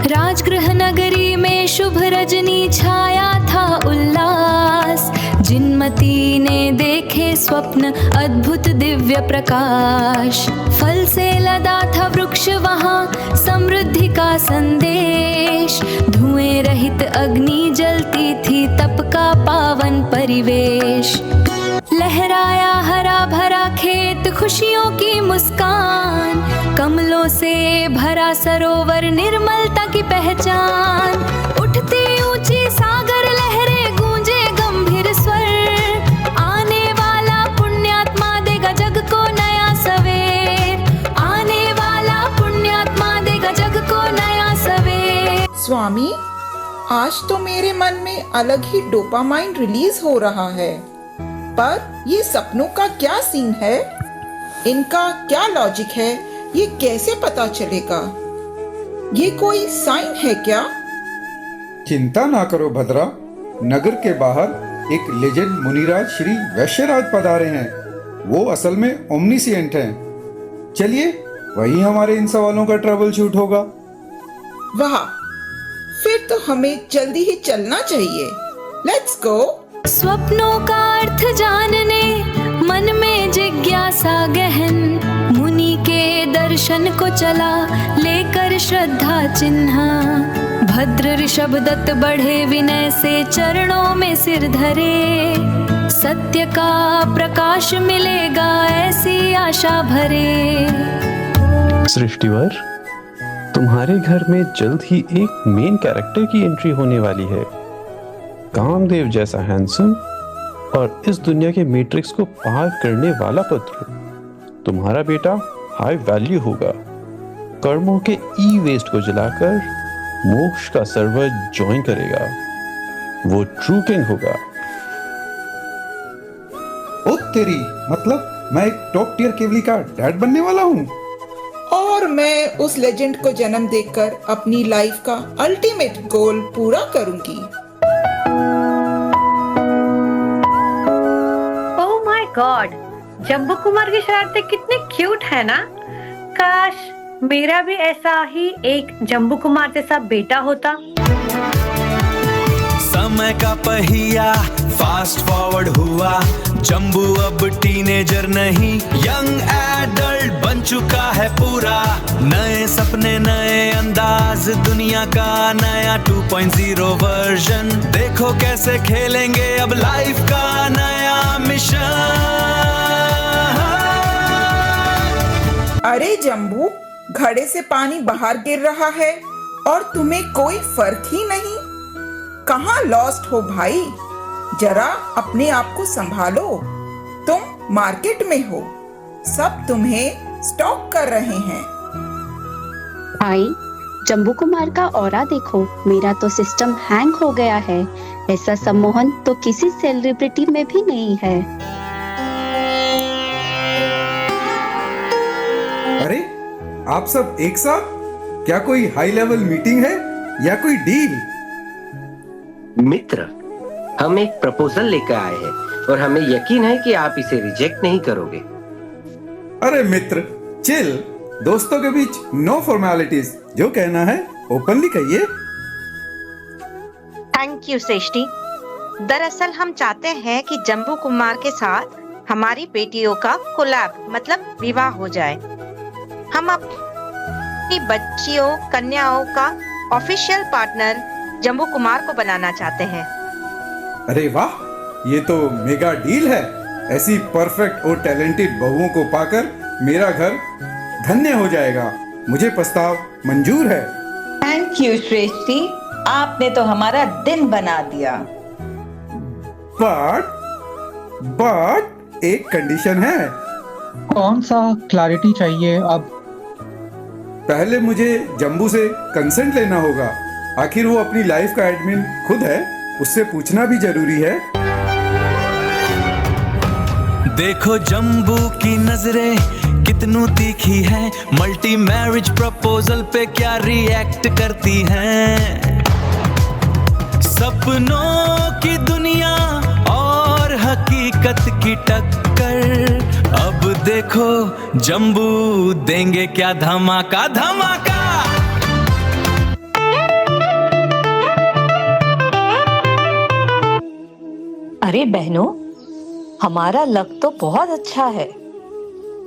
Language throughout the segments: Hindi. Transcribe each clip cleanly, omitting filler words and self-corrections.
राजगृह नगरी में शुभ रजनी छाया था उल्लास। जिनमती ने देखे स्वप्न अद्भुत दिव्य प्रकाश। फल से लदा था वृक्ष वहाँ समृद्धि का संदेश। धुएं रहित अग्नि जलती थी तप का पावन परिवेश। लहराया हरा भरा खेत खुशियों की मुस्कान। कमलों से भरा सरोवर निर्मलता की पहचान। उठती ऊंची सागर लहरें गूंजे गंभीर स्वर। आने वाला पुण्यात्मा देगा जग को नया सवेर। आने वाला पुण्यात्मा देगा जग को नया सवेर। स्वामी, आज तो मेरे मन में अलग ही डोपामाइन रिलीज हो रहा है, पर ये सपनों का क्या सीन है? इनका क्या लॉजिक है? ये कैसे पता चलेगा? ये कोई साइन है क्या? चिंता ना करो भद्रा, नगर के बाहर एक लेजेंड मुनिराज श्री वैश्यराज पधारे हैं। वो असल में ओमनीसिएंट हैं। चलिए, वही हमारे इन सवालों का ट्रबल शूट होगा। वाह, फिर तो हमें जल्दी ही चलना चाहिए। Let's go. स्वप्नों का अर्थ जानने मन में जिज्ञासा गहन। मुनि के दर्शन को चला लेकर श्रद्धा चिन्ह। भद्र ऋषभ दत्त बढ़े विनय से चरणों में सिर धरे। सत्य का प्रकाश मिलेगा ऐसी आशा भरे। सृष्टिवर, तुम्हारे घर में जल्द ही एक मेन कैरेक्टर की एंट्री होने वाली है। कामदेव जैसा हैंडसम और इस दुनिया के मैट्रिक्स को पार करने वाला पुत्र। तुम्हारा बेटा हाई वैल्यू होगा। कर्मों के ई वेस्ट को जलाकर मोक्ष का सर्वर ज्वाइन करेगा। वो ट्रू किंग होगा। ओ तेरी, मतलब मैं एक टॉप टियर केवली का डैड बनने वाला हूँ। और मैं उस लेजेंड को जन्म देकर अपनी लाइफ का अल्टीमेट गोल पूरा करूंगी। Oh my god, Jambu Kumar की शरारतें कितनी क्यूट है ना। काश मेरा भी ऐसा ही एक जम्बू कुमार जैसा बेटा होता। समय का पहिया फास्ट फॉरवर्ड हुआ। जम्बू अब टीनेजर नहीं, यंग एडल्ट बन चुका है पूरा। नए सपने, नए अंदाज, दुनिया का नया 2.0 वर्जन। देखो कैसे खेलेंगे अब लाइफ का नया मिशन। अरे जम्बू, घड़े से पानी बाहर गिर रहा है और तुम्हें कोई फर्क ही नहीं। कहाँ लॉस्ट हो भाई? जरा अपने आप को संभालो। तुम मार्केट में हो, सब तुम्हें स्टॉक कर रहे हैं। भाई, जम्बू कुमार का ऑरा देखो। मेरा तो सिस्टम हैंग हो गया है। ऐसा सम्मोहन तो किसी सेलिब्रिटी में भी नहीं है। अरे, आप सब एक साथ? क्या कोई हाई लेवल मीटिंग है या कोई डील? मित्र, हम एक प्रपोजल लेकर आए हैं और हमें यकीन है कि आप इसे रिजेक्ट नहीं करोगे। अरे मित्र, चिल। दोस्तों के बीच नो फॉर्मेलिटीज। जो कहना है ओपनली कहिए। Thank you Shreshthi. दरअसल हम चाहते हैं कि जम्बू कुमार के साथ हमारी बेटियों का कोलैब मतलब विवाह हो जाए। हम अपनी बच्चियों कन्याओं का ऑफिशियल पार्टनर जम्बू कुमार को बनाना चाहते हैं। अरे वाह, ये तो मेगा डील है। ऐसी परफेक्ट और टैलेंटेड बहुओं को पाकर मेरा घर धन्य हो जाएगा। मुझे प्रस्ताव मंजूर है। थैंक यू श्रेष्ठी, आपने तो हमारा दिन बना दिया। बट एक कंडीशन है। कौन सा क्लैरिटी चाहिए अब? पहले मुझे जम्बू से कंसेंट लेना होगा। आखिर वो अपनी लाइफ का एडमिन खुद है, उससे पूछना भी जरूरी है। देखो जम्बू की नजरें कितनू तीखी है। मल्टी मैरिज प्रपोजल पे क्या रिएक्ट करती हैं। सपनों की दुनिया और हकीकत की टक्कर। अब देखो जम्बू देंगे क्या धमाका धमाका। अरे बहनों, हमारा लक तो बहुत अच्छा है।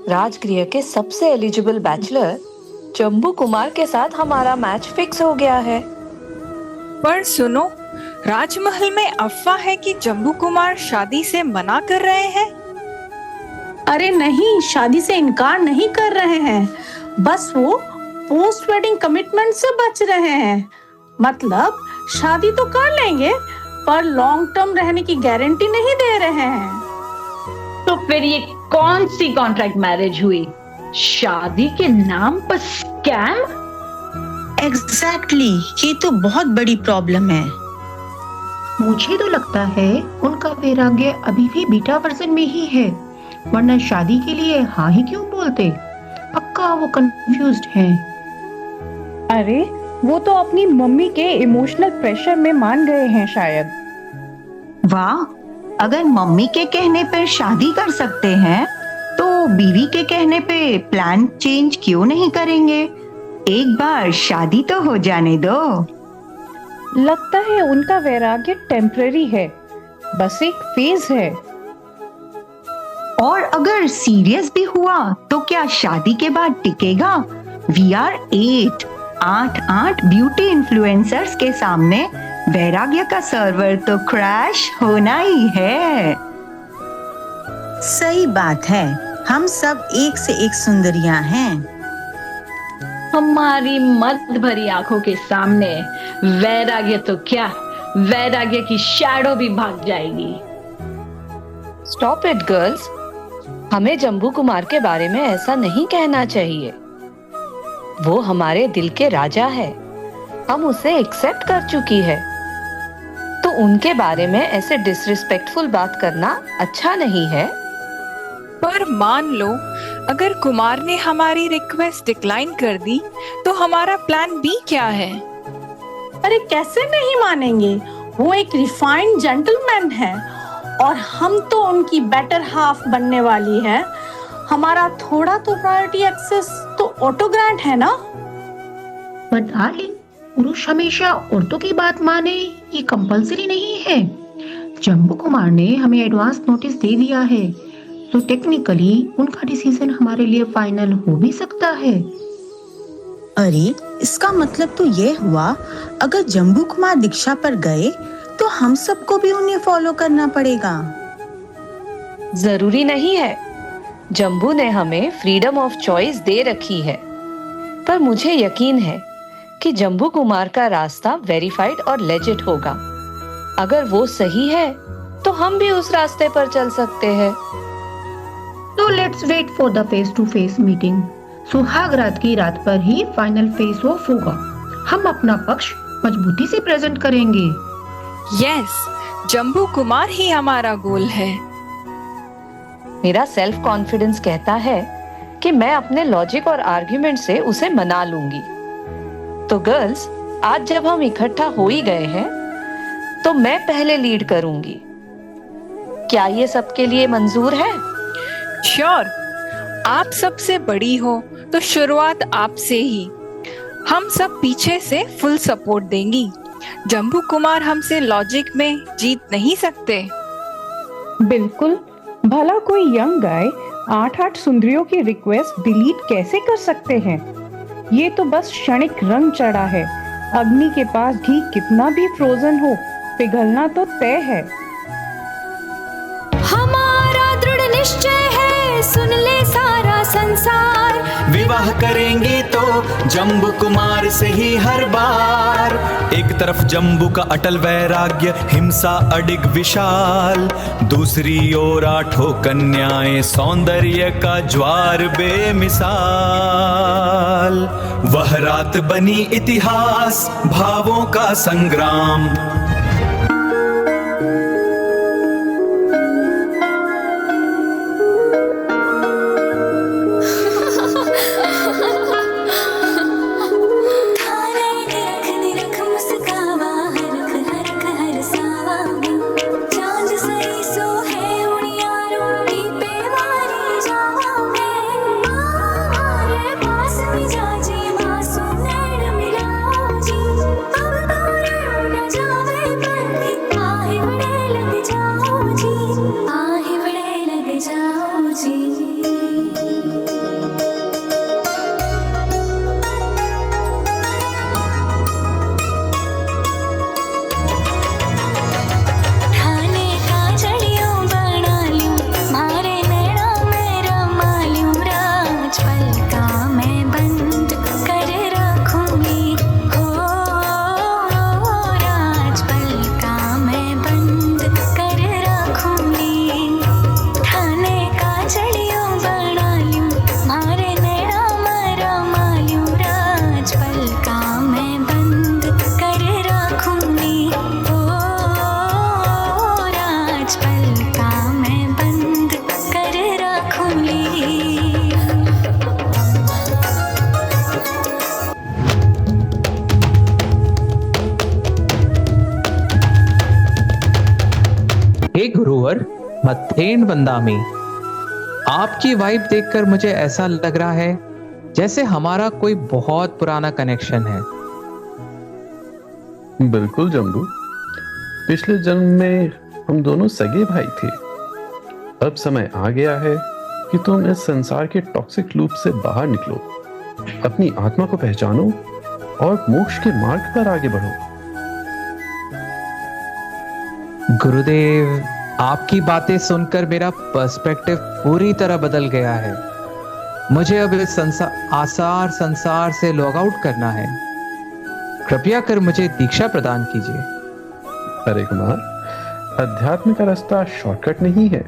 राजगृह के सबसे एलिजिबल बैचलर जम्बू कुमार के साथ हमारा मैच फिक्स हो गया है। पर सुनो, राजमहल में अफवाह है कि जम्बू कुमार शादी से मना कर रहे हैं। अरे नहीं, शादी से इनकार नहीं कर रहे हैं, बस वो पोस्ट वेडिंग कमिटमेंट से बच रहे हैं। मतलब शादी तो कर लेंगे पर लॉन्ग टर्म रहने की गारंटी नहीं दे रहे हैं। तो फिर ये कौन सी कॉन्ट्रैक्ट मैरिज हुई? शादी के नाम पर स्कैम? एग्जैक्टली, ये तो बहुत बड़ी प्रॉब्लम है। मुझे तो लगता है उनका वैराग्य अभी भी बीटा वर्जन में ही है, वरना शादी के लिए हाँ ही क्यों बोलते? पक्का वो कंफ्यूज्ड हैं। अरे वो तो अपनी मम्मी के इमोशनल प्रेशर में मान गए हैं शायद। वाह, अगर मम्मी के कहने पर शादी कर सकते हैं तो बीवी के कहने पे प्लान चेंज क्यों नहीं करेंगे? एक बार शादी तो हो जाने दो। लगता है उनका वैराग्य टेम्पररी है, बस एक फेज है। और अगर सीरियस भी हुआ तो क्या शादी के बाद टिकेगा? वी आर 8 ब्यूटी इन्फ्लुएंसर्स के सामने वैराग्य का सर्वर तो क्रैश होना ही है। सही बात है, हम सब एक से एक सुंदरियां हैं। हमारी मद भरी आंखों के सामने वैराग्य तो क्या, वैराग्य की शैडो भी भाग जाएगी। स्टॉप इट गर्ल्स, हमें जम्बू कुमार के बारे में ऐसा नहीं कहना चाहिए। वो हमारे दिल के राजा है, हम उसे एक्सेप्ट कर चुकी है, तो उनके बारे में ऐसे डिसरिस्पेक्टफुल बात करना अच्छा नहीं है। पर मान लो अगर कुमार ने हमारी रिक्वेस्ट डिक्लाइन कर दी तो हमारा प्लान बी क्या है? अरे कैसे नहीं मानेंगे, वो एक रिफाइंड जेंटलमैन है और हम तो उनकी बेटर हाफ बनने वाली है। हमारा थोड़ा तो प्रायोरिटी एक्सेस तो ऑटो ग्रांट है ना। पर डार्लिंग, पुरुष हमेशा औरतों की बात माने ये कंपल्सरी नहीं है। जम्बू कुमार ने हमें एडवांस नोटिस दे दिया है, तो टेक्निकली उनका डिसीजन हमारे लिए फाइनल हो भी सकता है। अरे इसका मतलब तो ये हुआ, अगर जम्बू कुमार दीक्षा पर गए तो हम सबको भी उन्हें फॉलो करना पड़ेगा। जरूरी नहीं है, जम्बू ने हमें फ्रीडम ऑफ चॉइस दे रखी है, पर मुझे यकीन है कि जम्बू कुमार का रास्ता वेरीफाइड और लेजिट होगा। अगर वो सही है तो हम भी उस रास्ते पर चल सकते हैं। तो let's wait for the face to face meeting. सुहाग रात की रात पर ही फाइनल फेस ऑफ होगा। हम अपना पक्ष मजबूती से प्रेजेंट करेंगे। यस, जम्बू कुमार ही हमारा गोल है। मेरा सेल्फ कॉन्फिडेंस कहता है कि मैं अपने लॉजिक और आर्ग्यूमेंट से उसे मना लूंगी। तो गर्ल्स, आज जब हम इकट्ठा हो ही गए हैं तो मैं पहले लीड करूंगी। क्या ये सबके लिए मंजूर है? श्योर, आप सबसे बड़ी हो तो शुरुआत आपसे ही। हम सब पीछे से फुल सपोर्ट देंगी। जम्बू कुमार हमसे लॉजिक में जीत नहीं सकते। बिल्कुल, भला कोई यंग गाय 8 सुंदरियों की रिक्वेस्ट डिलीट कैसे कर सकते हैं? ये तो बस क्षणिक रंग चढ़ा है। अग्नि के पास घी कितना भी फ्रोजन हो, पिघलना तो तय है। हमारा दृढ़ निश्चय है, सुन ले सारा संसार। विवाह करेंगे तो जम्बू कुमार से ही हर बार। एक तरफ जम्बू का अटल वैराग्य, हिंसा अडिग विशाल, दूसरी ओर 8 कन्याएं, सौंदर्य का ज्वार बेमिसाल। वह रात बनी इतिहास, भावों का संग्राम। जावे गुरुवर, मथेन बंदामी। आपकी वाइब देखकर मुझे ऐसा लग रहा है जैसे हमारा कोई बहुत पुराना कनेक्शन है। बिल्कुल जम्बू, पिछले जन्म में हम दोनों सगे भाई थे। अब समय आ गया है कि तुम इस संसार के टॉक्सिक लूप से बाहर निकलो, अपनी आत्मा को पहचानो और मोक्ष के मार्ग पर आगे बढ़ो। गुरुदेव, आपकी बातें सुनकर मेरा पर्सपेक्टिव पूरी तरह बदल गया है। मुझे अब इस आसार संसार से लॉग आउट करना है। कृपया कर मुझे दीक्षा प्रदान कीजिए। अरे कुमार, अध्यात्म का रास्ता शॉर्टकट नहीं है।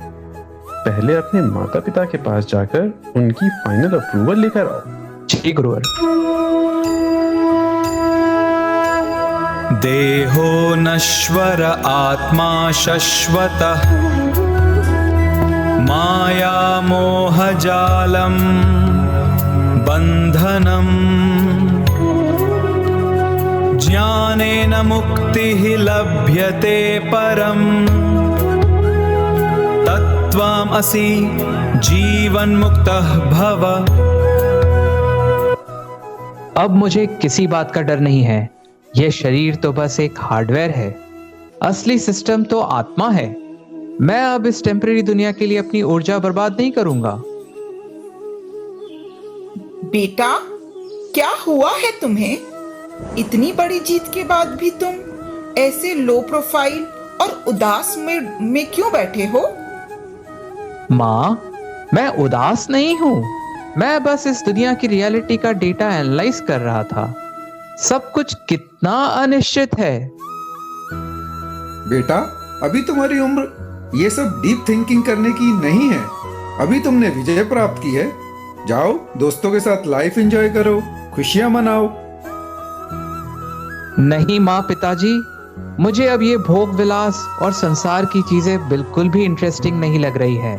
पहले अपने माता पिता के पास जाकर उनकी फाइनल अप्रूवल लेकर आओ। जी गुरुवर। देहो नश्वर आत्मा शश्वतः माया मोह जालम बंधनम ज्ञानेन मुक्तिः लभ्यते परम तत्त्वमसि जीवन मुक्तः भव। अब मुझे किसी बात का डर नहीं है। यह शरीर तो बस एक हार्डवेयर है, असली सिस्टम तो आत्मा है। मैं अब इस टेम्परेरी दुनिया के लिए अपनी ऊर्जा बर्बाद नहीं करूंगा। बेटा, क्या हुआ है तुम्हें? इतनी बड़ी जीत के बाद भी तुम ऐसे लो प्रोफाइल और उदास में क्यों बैठे हो? माँ, मैं उदास नहीं हूँ। मैं बस इस दुनिया की रियलिटी का डेटा एनालाइज कर रहा था। सब कुछ कितना अनिश्चित है। बेटा, अभी तुम्हारी उम्र ये सब डीप थिंकिंग करने की नहीं है। अभी तुमने विजय प्राप्त की है। जाओ, दोस्तों के साथ लाइफ एंजॉय करो, खुशियां मनाओ। नहीं माँ, पिताजी, मुझे अब ये भोग विलास और संसार की चीजें बिल्कुल भी इंटरेस्टिंग नहीं लग रही है।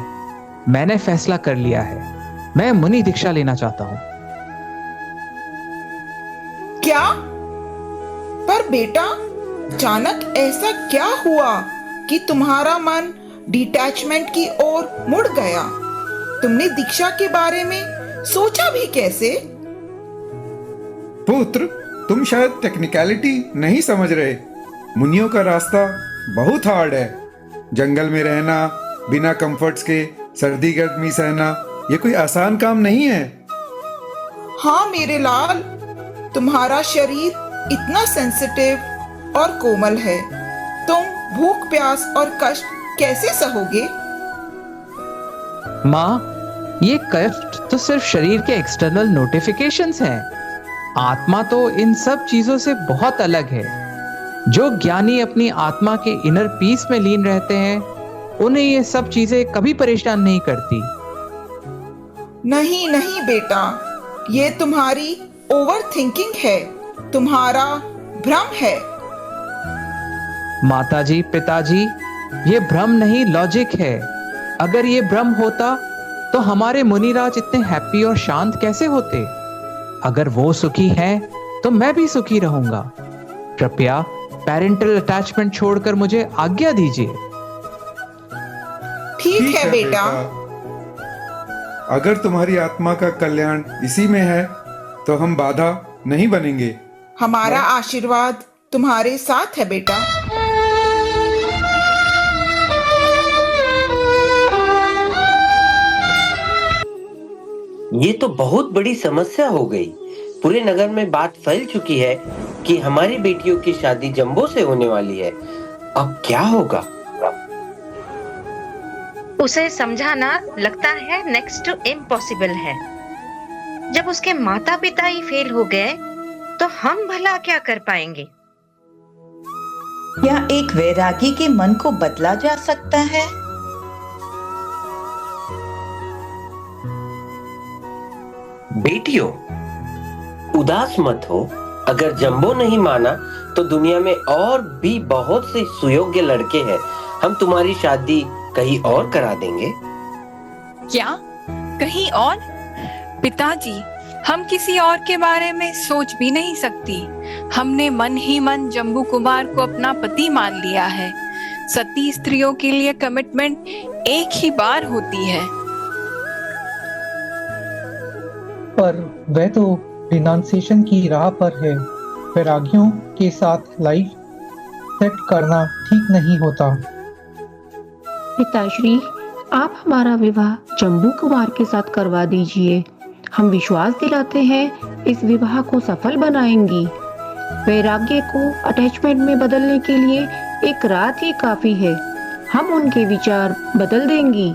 मैंने फैसला कर लिया है, मैं मुनि दीक्षा लेना चाहता हूँ। क्या? पर बेटा, अचानक ऐसा क्या हुआ कि तुम्हारा मन डिटैचमेंट की ओर मुड़ गया? तुमने दीक्षा के बारे में सोचा भी कैसे? पुत्र, तुम शायद टेक्निकलिटी नहीं समझ रहे। मुनियों का रास्ता बहुत हार्ड है। जंगल में रहना, बिना कंफर्ट्स के सर्दी गर्मी सहना, ये कोई आसान काम नहीं है। हाँ मेरे लाल, तुम्हारा शरीर इतना सेंसिटिव और कोमल है। तुम भूख प्यास और कष्ट कैसे सहोगे? माँ, ये कष्ट तो सिर्फ शरीर के एक्सटर्नल नोटिफिकेशंस हैं। आत्मा तो इन सब चीजों से बहुत अलग है। जो ज्ञानी अपनी आत्मा के इनर पीस में लीन रहते हैं, उन्हें ये सब चीजें कभी परेशान नहीं करती। नहीं नहीं बेटा, ये तुम्हारी ओवर थिंकिंग है, तुम्हारा भ्रम है। माताजी, पिताजी, ये भ्रम नहीं, लॉजिक है। अगर ये भ्रम होता तो हमारे मुनिराज इतने हैप्पी और शांत कैसे होते? अगर वो सुखी हैं, तो मैं भी सुखी रहूंगा। कृपया पेरेंटल अटैचमेंट छोड़कर मुझे आज्ञा दीजिए। ठीक है बेटा। अगर तुम्हारी आत्मा का कल्याण इसी में है, तो हम बाधा नहीं बनेंगे। हमारा आशीर्वाद तुम्हारे साथ है बेटा। ये तो बहुत बड़ी समस्या हो गई। पूरे नगर में बात फैल चुकी है कि हमारी बेटियों की शादी जंबो से होने वाली है। अब क्या होगा? उसे समझाना लगता है नेक्स्ट टू इम्पॉसिबल है। जब उसके माता पिता ही फेल हो गए तो हम भला क्या कर पाएंगे? क्या एक वैरागी के मन को बदला जा सकता है? बेटियों, उदास मत हो। अगर जंबो नहीं माना तो दुनिया में और भी बहुत से सुयोग्य लड़के हैं। हम तुम्हारी शादी कहीं और करा देंगे। क्या? कहीं और? पिताजी, हम किसी और के बारे में सोच भी नहीं सकती। हमने मन ही मन जंबू कुमार को अपना पति मान लिया है। सती स्त्रियों के लिए कमिटमेंट एक ही बार होती है। पर वह तो रिनाउंसिएशन की राह पर है। वैरागियों के साथ लाइफ सेट करना ठीक नहीं होता। पिताश्री, आप हमारा विवाह जम्बू कुमार के साथ करवा दीजिए। हम विश्वास दिलाते हैं इस विवाह को सफल बनाएंगी। वैराग्य को अटैचमेंट में बदलने के लिए एक रात ही काफी है। हम उनके विचार बदल देंगी।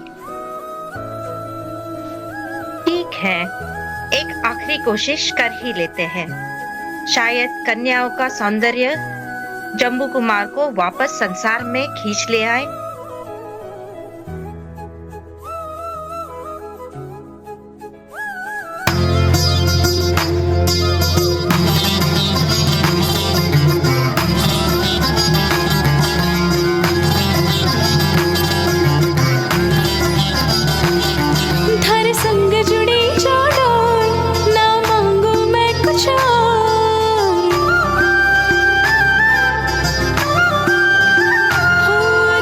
ठीक है, एक आखिरी कोशिश कर ही लेते हैं। शायद कन्याओं का सौंदर्य जम्बू कुमार को वापस संसार में खींच ले आए। धर संग जुड़ी जो डोर, ना मांगू मैं कुछ और। हो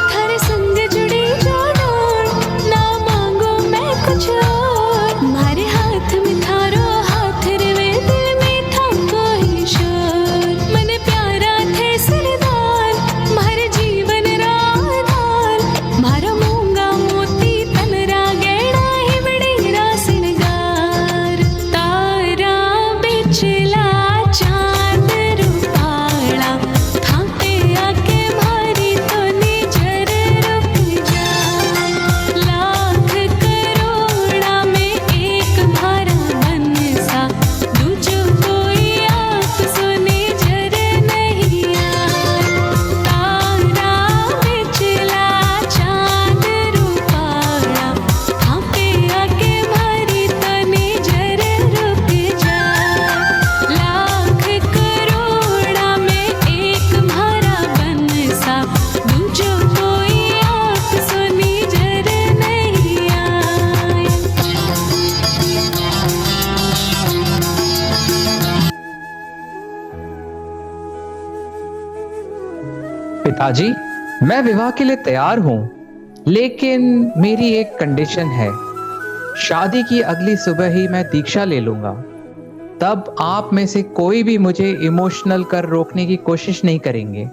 धर संग जुड़ी जो डोर, ना मांगू मैं कुछ और। मारे हाथ में थारो हाथ रवे, दिल में था कोई शोर। मन प्यारा थे सरदार, मारे जीवन राधार। मारा मूंगा मोती तन रा गैड़ा ही बड़ी रासनगार। तारा बिचला चांद रुपाला, थापे आके मारी तो निजर रुक जा। लाख करोड़ा में एक भारा बनसा, दूजो कोई आप सो निजर नहीं आए। तारा बिचला चांद रुपाला, थापे आके मारी तो निजर रुक जा। लाख करोड़ा में एक भारा बनसा, दूजो कोई आप सो निजर नहीं आए। पिताजी, मैं विवाह के लिए तैयार हूँ, लेकिन मेरी एक कंडीशन है। शादी की अगली सुबह ही मैं दीक्षा ले लूंगा। तब आप में से कोई भी मुझे इमोशनल कर रोकने की कोशिश नहीं करेंगे।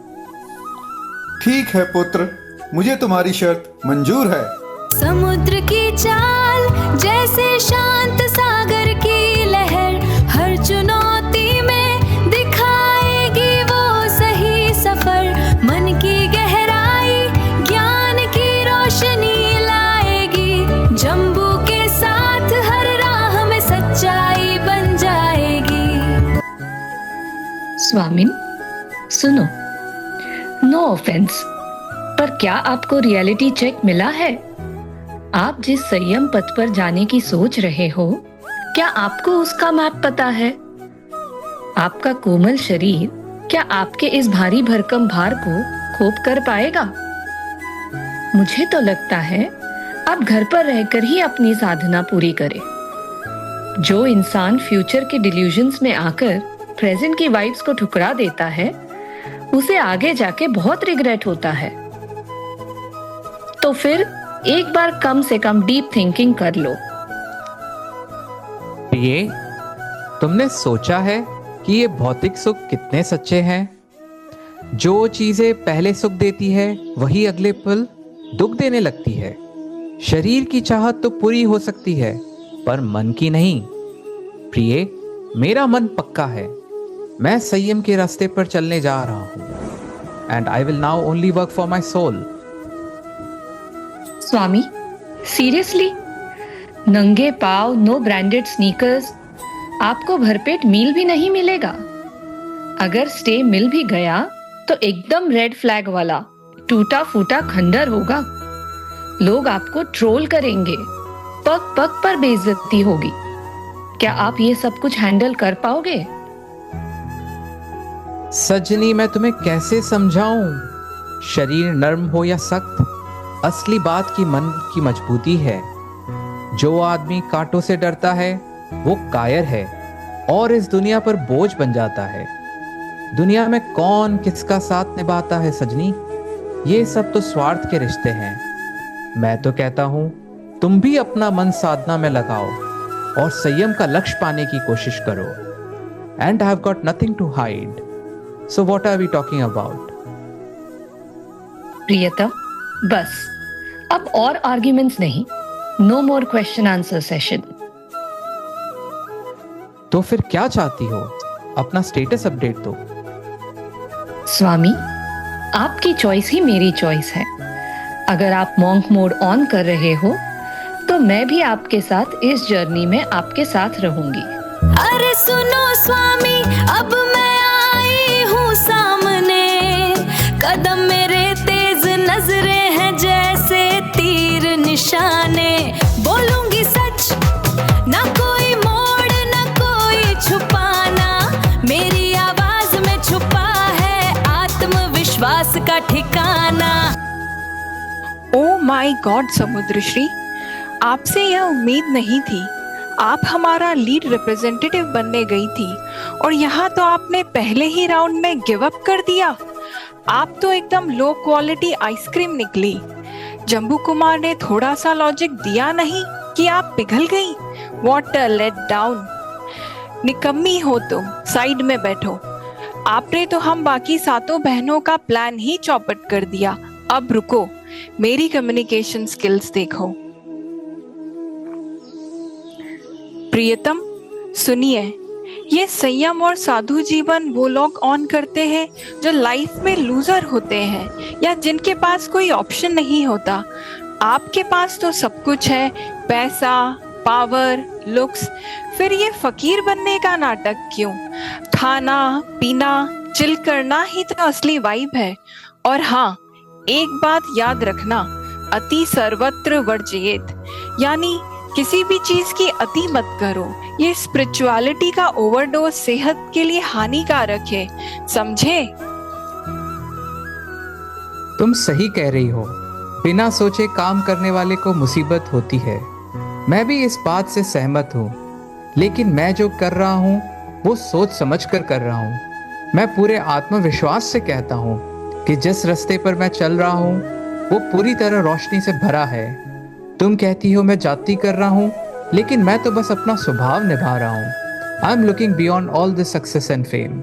ठीक है पुत्र, मुझे तुम्हारी शर्त मंजूर है। समुद्र की चाल जैसे शांत सागर की लहर, हर चुनौती में दिखाएगी वो सही सफर। मन की गहराई ज्ञान की रोशनी लाएगी, जम्बू के साथ हर राह में सच्चाई बन जाएगी। स्वामिन, सुनो, नो ऑफेंस, पर क्या आपको रियलिटी चेक मिला है? आप जिस संयम पथ पर जाने की सोच रहे हो, क्या आपको उसका मैप पता है? आपका कोमल शरीर क्या आपके इस भारी भरकम भार को कोप कर पाएगा? मुझे तो लगता है आप घर पर रहकर ही अपनी साधना पूरी करें। जो इंसान फ्यूचर के डिल्यूजन्स में आकर प्रेजेंट की वाइब्स को ठुकरा देता है, उसे आगे जाके बहुत रिग्रेट होता है। तो फिर एक बार कम से कम डीप थिंकिंग कर लो। ये तुमने सोचा है कि ये भौतिक सुख कितने सच्चे हैं? जो चीजें पहले सुख देती है वही अगले पल दुख देने लगती है। शरीर की चाहत तो पूरी हो सकती है, पर मन की नहीं। प्रिय, मेरा मन पक्का है। मैं संयम के रास्ते पर चलने जा रहा हूँ। And I will now only work for my soul. स्वामी, सीरियसली? नंगे पाव, नो ब्रांडेड स्नीकर्स, आपको भरपेट मील भी नहीं मिलेगा। अगर स्टे मिल भी गया तो एकदम रेड फ्लैग वाला टूटा फूटा खंडर होगा। लोग आपको ट्रोल करेंगे, पग पग पर बेइज्जती होगी। क्या आप ये सब कुछ हैंडल कर पाओगे? सजनी, मैं तुम्हें कैसे समझाऊं? शरीर नर्म हो या सख्त, असली बात की मन की मजबूती है। जो आदमी कांटों से डरता है वो कायर है और इस दुनिया पर बोझ बन जाता है। दुनिया में कौन किसका साथ निभाता है सजनी? ये सब तो स्वार्थ के रिश्ते हैं। मैं तो कहता हूँ तुम भी अपना मन साधना में लगाओ और संयम का लक्ष्य पाने की कोशिश करो। And I have got nothing to hide, so what are we talking about? प्रियतम, बस अब और आर्ग्यूमेंट्स नहीं। No more question answer session. तो फिर क्या चाहती हो? अपना स्टेटस अपडेट दो। स्वामी, आपकी चॉइस ही मेरी चॉइस है। अगर आप मॉन्क मोड ऑन कर रहे हो तो मैं भी आपके साथ इस जर्नी में आपके साथ रहूंगी। अरे सुनो स्वामी, अब मैं आई हूँ सामने, कदम मेरे तेज नजरें हैं जैसे तीर निशाने। बोलूंगी सच, ना कोई मोड़ ना कोई छुपाना, मेरी आवाज में छुपा है आत्मविश्वास का ठिकाना। ओ माय गॉड समुद्रश्री, आपसे यह उम्मीद नहीं थी। आप हमारा लीड रिप्रेजेंटेटिव बनने गई थी और यहाँ तो आपने पहले ही राउंड में गिव अप कर दिया। आप तो एकदम लो क्वालिटी आइसक्रीम निकली। जम्बू कुमार ने थोड़ा सा लॉजिक दिया नहीं कि आप पिघल गई। What a let down. निकम्मी हो तुम, साइड में बैठो। आपने तो हम बाकी सातों बहनों का प्लान ही चौपट कर दिया। अब रुको, मेरी कम्युनिकेशन स्किल्स देखो। प्रियतम सुनिए, ये संयम और साधु जीवन वो लोग ऑन करते हैं जो लाइफ में लूजर होते हैं या जिनके पास कोई ऑप्शन नहीं होता। आपके पास तो सब कुछ है, पैसा, पावर, लुक्स, फिर ये फकीर बनने का नाटक क्यों? खाना पीना चिल करना ही तो असली वाइब है। और हाँ, एक बात याद रखना, अति सर्वत्र वर्जयेत, यानी किसी भी चीज की अति मत करो। ये स्पिरिचुअलिटी का ओवरडोज सेहत के लिए हानिकारक है, समझे? तुम सही कह रही हो। बिना सोचे काम करने वाले को मुसीबत होती है। मैं भी इस बात से सहमत हूँ, लेकिन मैं जो कर रहा हूँ वो सोच समझ कर रहा हूँ। मैं पूरे आत्मविश्वास से कहता हूँ कि जिस रास्ते पर मैं चल रहा हूँ वो पूरी तरह रोशनी से भरा है। तुम कहती हो मैं जाति कर रहा हूँ, लेकिन मैं तो बस अपना स्वभाव निभा रहा हूँ। I am looking beyond all this success and fame.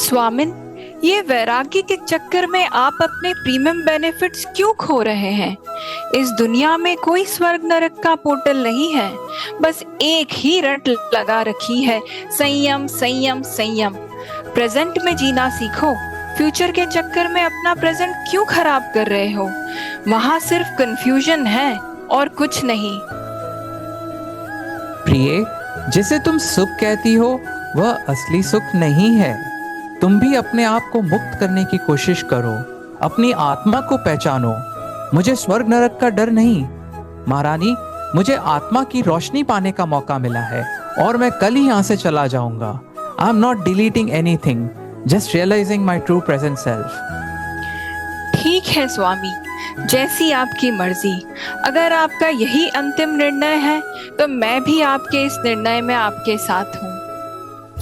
स्वामिन, ये वैराग्य के चक्कर में आप अपने प्रीमियम बेनिफिट्स क्यों खो रहे हैं? इस दुनिया में कोई स्वर्ग नरक का पोर्टल नहीं है, बस एक ही रट लगा रखी है, संयम संयम संयम। प्रेजेंट में जीना सीखो। फ्यूचर के चक्कर में अपना प्रेजेंट क्यों खराब कर रहे हो? वहां सिर्फ कंफ्यूजन है और कुछ नहीं। प्रिय, जिसे तुम सुख कहती हो वह असली सुख नहीं है। तुम भी अपने आप को मुक्त करने की कोशिश करो, अपनी आत्मा को पहचानो। मुझे स्वर्ग नरक का डर नहीं महारानी, मुझे आत्मा की रोशनी पाने का मौका मिला है और मैं कल ही यहाँ से चला जाऊंगा। I am not deleting anything, just realising my true present self. ठीक है स्वामी, जैसी आपकी मर्जी। अगर आपका यही अंतिम निर्णय है तो मैं भी आपके इस निर्णय में आपके साथ हूँ।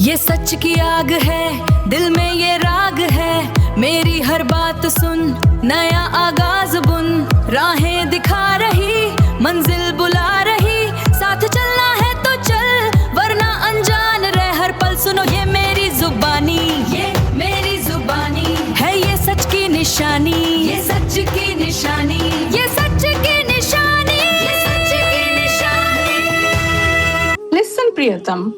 ये सच की आग है, दिल में ये राग है, मेरी हर बात सुन, नया आगाज बुन। राहें दिखा रही, मंजिल बुला रही, साथ चलना है तो चल, वरना अनजान रह हर पल। सुनो ये मेरी जुबानी, ये मेरी जुबानी है, ये सच की निशानी, ये सच की निशानी, ये सच की निशानी, ये सच की निशानी। लिसन प्रियतम,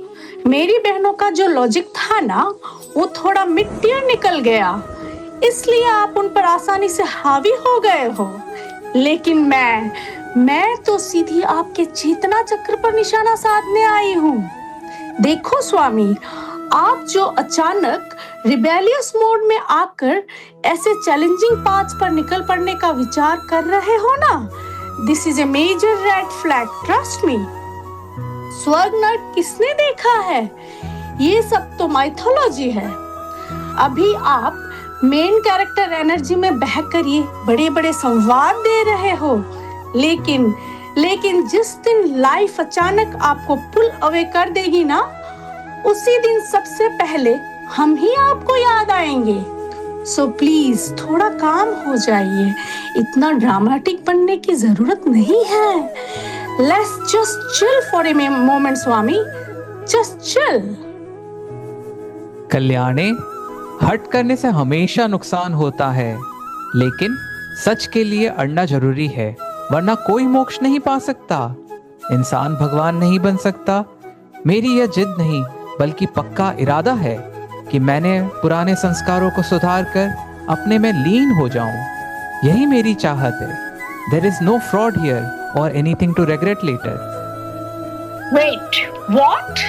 मेरी बहनों का जो लॉजिक था ना वो थोड़ा मिट्टियां निकल गया, इसलिए आप उन पर आसानी से हावी हो गए हो। लेकिन मैं तो सीधी आपके चेतना चक्र पर निशाना साधने आई हूँ। देखो स्वामी, आप जो अचानक रिबेलियस मोड में आकर ऐसे चैलेंजिंग पाथ्स पर निकल पड़ने का विचार कर रहे हो ना, this is a major red flag, trust me. स्वर्ग नरक किसने देखा है? ये सब तो माइथोलॉजी है। अभी आप मेन कैरेक्टर एनर्जी में बहकर ये बड़े बड़े संवाद दे रहे हो, लेकिन जिस दिन लाइफ अचानक आपको पुल अवे कर देगी ना, उसी दिन सबसे पहले हम ही आपको याद आएंगे। सो प्लीज थोड़ा काम हो जाइए, इतना ड्रामेटिक बनने की जरूरत नहीं है। Let's just chill for a moment Swami, just chill. Kalyani, हट करने से हमेशा नुकसान होता है, लेकिन सच के लिए अड़ना जरूरी है, वरना कोई मोक्ष नहीं पा सकता। इंसान भगवान नहीं बन सकता। मेरी यह जिद नहीं बल्कि पक्का इरादा है कि मैंने पुराने संस्कारों को सुधार कर अपने में लीन हो जाऊं। यही मेरी चाहत है। There is no fraud here or anything to regret later. Wait, what?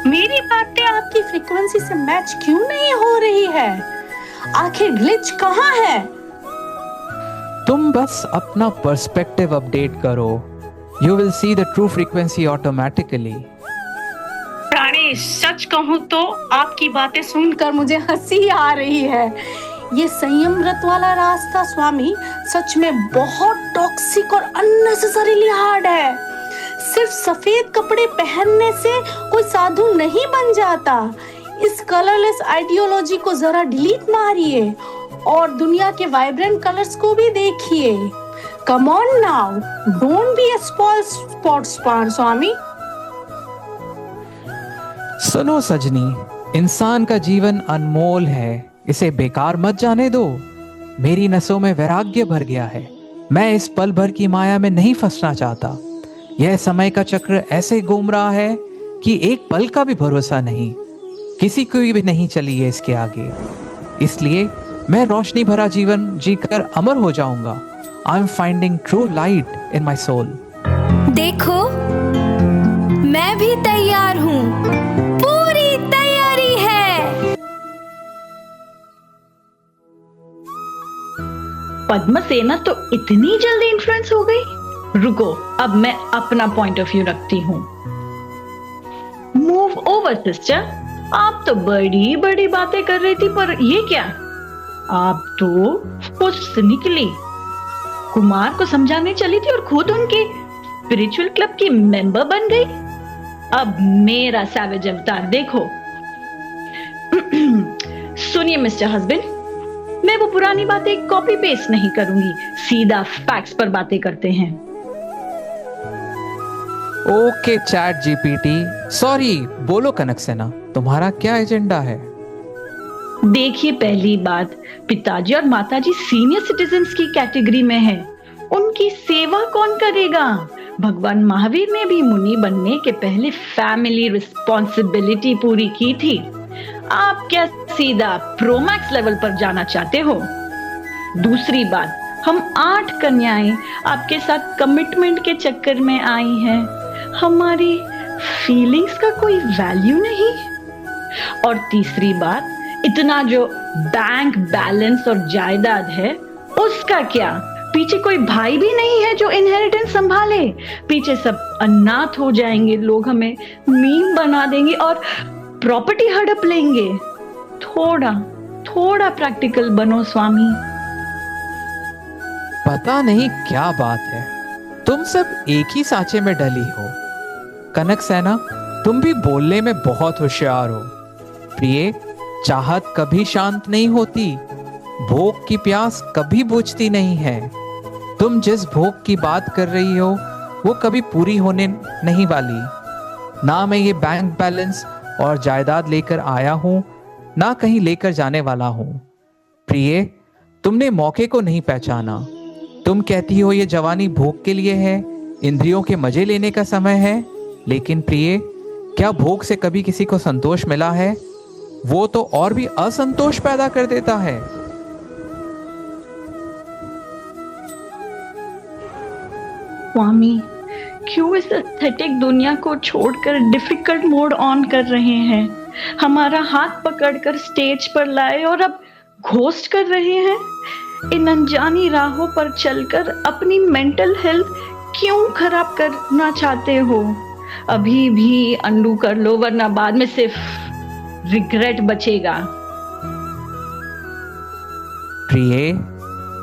मेरी बातें आपकी फ्रीक्वेंसी से मैच क्यों नहीं हो रही है? आखिर ग्लिच कहाँ है? तुम बस अपना पर्सपेक्टिव अपडेट करो। You will see the true frequency automatically. प्राणी, सच कहूँ तो आपकी बातें सुनकर मुझे हंसी आ रही है। ये संयम व्रत वाला रास्ता स्वामी सच में बहुत टॉक्सिक और अननेसेसरीली हार्ड है। सिर्फ सफेद कपड़े पहनने से कोई साधु नहीं बन जाता। इस कलरलेस आइडियोलॉजी को जरा डिलीट मारिए और दुनिया के वाइब्रेंट कलर्स को भी देखिए। Come on now, don't be a spoil sport Swami. सुनो सजनी, इंसान का जीवन अनमोल है, इसे बेकार मत जाने दो। मेरी नसों में वैराग्य भर गया है। मैं इस पल भर की माया में नहीं फंसना चाहता। यह समय का चक्र ऐसे घूम रहा है कि एक पल का भी भरोसा नहीं, किसी को भी नहीं चली है इसके आगे। इसलिए मैं रोशनी भरा जीवन जीकर अमर हो जाऊंगा। I am finding true light in my soul. देखो, मैं भी तैयार हूँ, पूरी तैयारी है। पद्मसेना तो इतनी जल्दी इन्फ्लुएंस हो गई? रुको, अब मैं अपना पॉइंट ऑफ व्यू रखती हूँ। मूव ओवर सिस्टर, आप तो बड़ी बड़ी बातें कर रही थी, पर ये क्या? आप तो फुस निकली। कुमार को समझाने चली थी और खुद उनके स्पिरिचुअल क्लब की मेंबर बन गई। अब मेरा सैवेज अवतार देखो। सुनिए मिस्टर हस्बैंड, मैं वो पुरानी बातें कॉपी पेस्ट नहीं करूंगी, सीधा फैक्ट्स पर बातें करते हैं। ओके चैट जीपीटी, सॉरी, बोलो कनक सेना, तुम्हारा क्या एजेंडा है? देखिए, पहली बात, पिताजी और माताजी सीनियर सिटीजन्स की कैटेगरी में हैं। उनकी सेवा कौन करेगा? भगवान महावीर ने भी मुनि बनने के पहले फैमिली रिस्पॉन्सिबिलिटी पूरी की थी। आप क्या सीधा प्रोमैक्स लेवल पर जाना चाहते हो? दूसरी बात, हम 8 कन्याएं आपके साथ कमिटमेंट के चक्कर में आई हैं। हमारी फीलिंग्स का कोई वैल्यू नहीं। और तीसरी बात, इतना जो बैंक बैलेंस और जायदाद है उसका क्या? पीछे कोई भाई भी नहीं है जो इनहेरिटेंस संभाले। पीछे सब अनाथ हो जाएंगे, लोग हमें मीम बना देंगे और प्रॉपर्टी हड़प लेंगे। थोड़ा प्रैक्टिकल बनो स्वामी। पता नहीं क्या बात है, तुम सब एक ही सांचे में डली हो। कनक सेना, तुम भी बोलने में बहुत होशियार हो। प्रिय, चाहत कभी शांत नहीं होती, भोग की प्यास कभी बुझती नहीं है। तुम जिस भोग की बात कर रही हो वो कभी पूरी होने नहीं वाली। ना मैं ये बैंक बैलेंस और जायदाद लेकर आया हूं, ना कहीं लेकर जाने वाला हूं। प्रिय, तुमने मौके को नहीं पहचाना। तुम कहती हो ये जवानी भोग के लिए है, इंद्रियों के मजे लेने का समय है। लेकिन प्रिय, क्या भोग से कभी किसी को संतोष मिला है? वो तो और भी असंतोष पैदा कर देता है। स्वामी, क्यों इस एस्थेटिक दुनिया को छोड़कर डिफिकल्ट मोड ऑन कर रहे हैं? हमारा हाथ पकड़कर स्टेज पर लाए और अब घोस्ट कर रहे हैं। इन अनजानी राहों पर चलकर अपनी मेंटल हेल्थ क्यों खराब करना चाहते हो? अभी भी अंडू कर लो, वरना बाद में सिर्फ रिग्रेट बचेगा। प्रिय,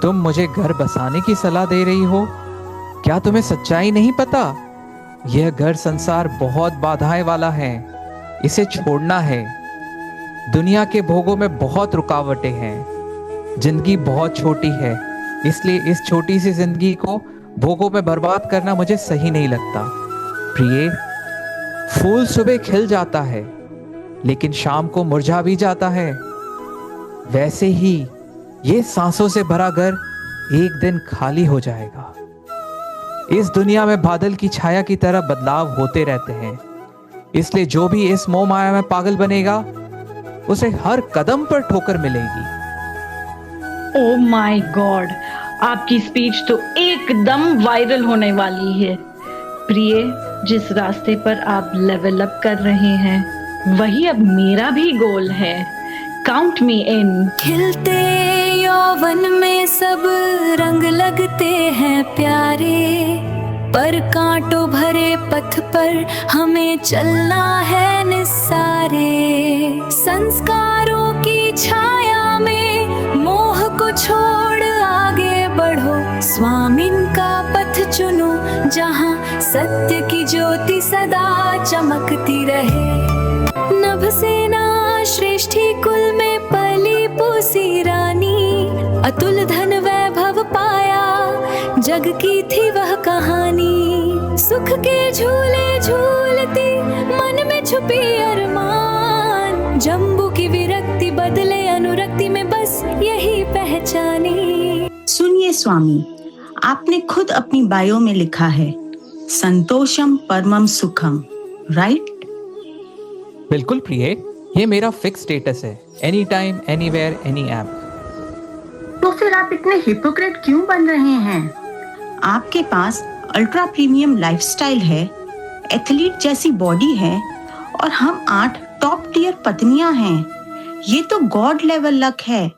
तुम मुझे घर बसाने की सलाह दे रही हो? क्या तुम्हें सच्चाई नहीं पता? यह घर संसार बहुत बाधाएं वाला है, इसे छोड़ना है। दुनिया के भोगों में बहुत रुकावटें हैं। जिंदगी बहुत छोटी है, इसलिए इस छोटी सी जिंदगी को भोगों में बर्बाद करना मुझे सही नहीं लगता। प्रिय, फूल सुबह खिल जाता है लेकिन शाम को मुरझा भी जाता है। वैसे ही ये सांसों से भरा घर एक दिन खाली हो जाएगा। इस दुनिया में बादल की छाया की तरह बदलाव होते रहते हैं, इसलिए जो भी इस मोह माया में पागल बनेगा उसे हर कदम पर ठोकर मिलेगी। ओ माय गॉड, आपकी स्पीच तो एकदम वायरल होने वाली है। प्रिय, जिस रास्ते पर आप लेवल अप कर रहे हैं वही अब मेरा भी गोल है। काउंट मी इन। खिलते यौवन में सब रंग लगते हैं प्यारे, पर कांटों भरे पथ पर हमें चलना है निस्सारे। संस्कारों की छाया में मोह को छोड़ आगे बढ़ो, स्वामिन का पथ चुनो जहाँ सत्य की ज्योति सदा चमकती रहे। नभसेना श्रेष्ठी कुल में पली पोसी रानी, अतुल धन वैभव पाया जग की थी वह कहानी। सुख के झूले झूलती मन में छुपी अरमान, जम्बू की विरक्ति बदले अनुरक्ति में बस यही पहचानी। सुनिए स्वामी, आपने खुद अपनी बायो में लिखा है संतोषम परमम सुखम, राइट? बिल्कुल प्रिय, ये मेरा फिक्स स्टेटस है, any time anywhere any app. तो फिर आप इतने हिपोक्रेट क्यों बन रहे हैं? आपके पास अल्ट्रा प्रीमियम लाइफस्टाइल है, एथलीट जैसी बॉडी है और हम 8 टॉप टियर पत्नियां हैं। ये तो गॉड लेवल लक है।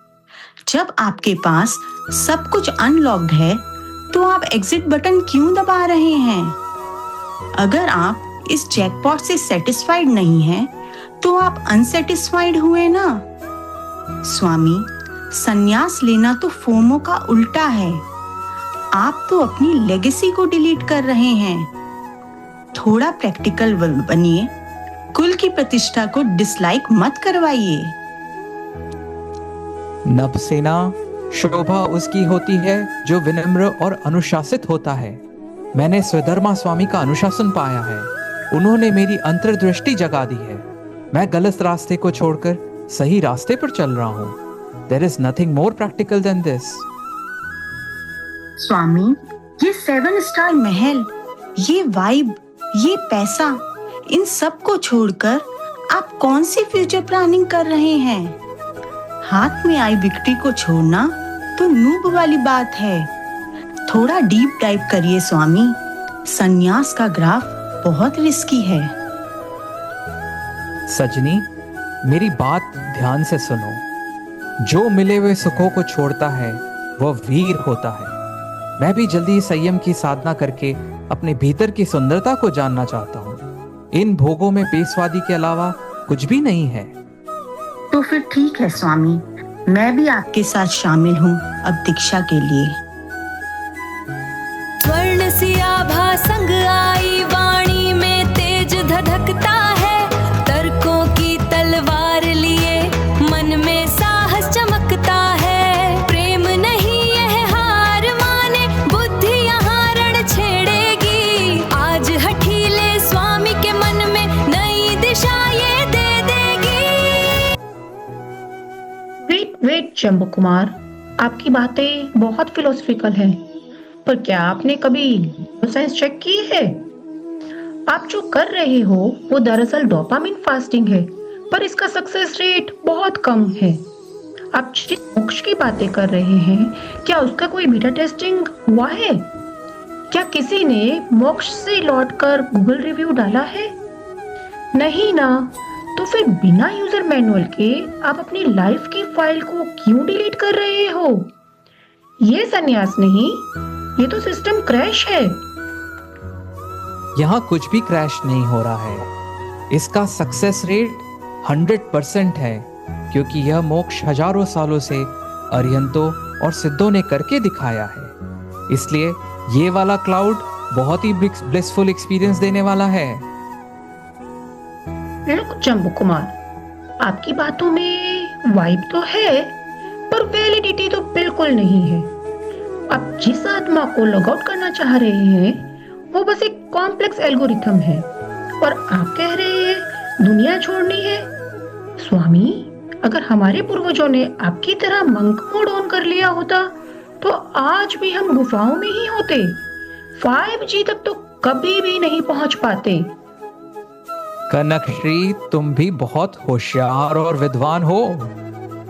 जब आपके पास सब कुछ अनलॉक्ड है तो आप एग्जिट बटन क्यों दबा रहे हैं? अगर आप इस जैकपॉट से सेटिस्फाइड नहीं हैं तो आप अनसेटिस्फाइड हुए ना। स्वामी, संन्यास लेना तो फोमो का उल्टा है। आप तो अपनी लेगेसी को डिलीट कर रहे हैं। थोड़ा प्रैक्टिकल बनिए, कुल की प्रतिष्ठा को डिसलाइक मत करवाइए। नभसेना, शोभा उसकी होती है जो विनम्र और अनुशासित होता है। मैंने स्वधर्मा स्वामी का अनुशासन पाया है, उन्होंने मेरी अंतर्दृष्टि जगा दी है। मैं गलत रास्ते को छोड़कर सही रास्ते पर चल रहा हूँ। There is nothing more practical than this. स्वामी, ये 7 स्टार महल, ये वाइब, ये पैसा, इन सब को छोड़कर आप कौन सी फ्यूचर प्लानिंग कर रहे हैं? हाथ में आई विक्ट्री को छोड़ना तो नूब वाली बात है। थोड़ा डीप डाइव करिए स्वामी, संन्यास का ग्राफ बहुत रिस्की है। सजनी, मेरी बात ध्यान से सुनो। जो मिले हुए सुखों को छोड़ता है वह वीर होता है। मैं भी जल्दी संयम की साधना करके अपने भीतर की सुंदरता को जानना चाहता हूँ। इन भोगों में पेशवादी के अलावा कुछ भी नहीं है। तो फिर ठीक है स्वामी, मैं भी आपके साथ शामिल हूँ अब दीक्षा के लिए। स्वर्ण सी आभा संग आई वाणी में तेज धधकता है, तर्कों की तलवार लिए मन में साहस चमकता है। प्रेम नहीं यह हार माने, बुद्धि यहाँ रण छेड़ेगी। आज हठीले स्वामी के मन में नई दिशा ये दे देगी। वेट जम्बू कुमार, आपकी बातें बहुत फिलोसफिकल हैं, पर क्या आपने कभी साइंस चेक की है? आप जो कर रहे हो वो दरअसल डोपामिन फास्टिंग है, पर इसका सक्सेस रेट बहुत कम है। आप जिस मोक्ष की बातें कर रहे हैं, क्या उसका कोई बीटा टेस्टिंग हुआ है? क्या किसी ने मोक्ष से लौटकर गूगल रिव्यू डाला है? नहीं ना। तो फिर बिना यूजर मैनुअल के आप अपनी लाइफ की फाइल को क्यों डिलीट कर रहे हो? ये संन्यास नहीं, ये तो सिस्टम क्रैश है। यहाँ कुछ भी क्रैश नहीं हो रहा है। इसका सक्सेस रेट 100% है, क्योंकि यह मोक्ष हजारों सालों से अरिहंतों और सिद्धों ने करके दिखाया है। इसलिए ये वाला क्लाउड बहुत ही ब्लिसफुल एक्सपीरियंस देने वाला है। जम्बू कुमार, आपकी बातों में वाइब तो है, पर वैलिडिटी तो बिल्कुल नहीं है। आप जिस आत्मा को लॉग आउट करना चाह रहे हैं वो बस एक कॉम्प्लेक्स एल्गोरिथम है, और आप कह रहे हैं दुनिया छोड़नी है। स्वामी, अगर हमारे पूर्वजों ने आपकी तरह मंक मोड ऑन कर लिया होता तो आज भी हम गुफाओं में ही होते। 5G तक तो कभी भी नहीं पहुंच पाते। कनकश्री, तुम भी बहुत होशियार और विद्वान हो।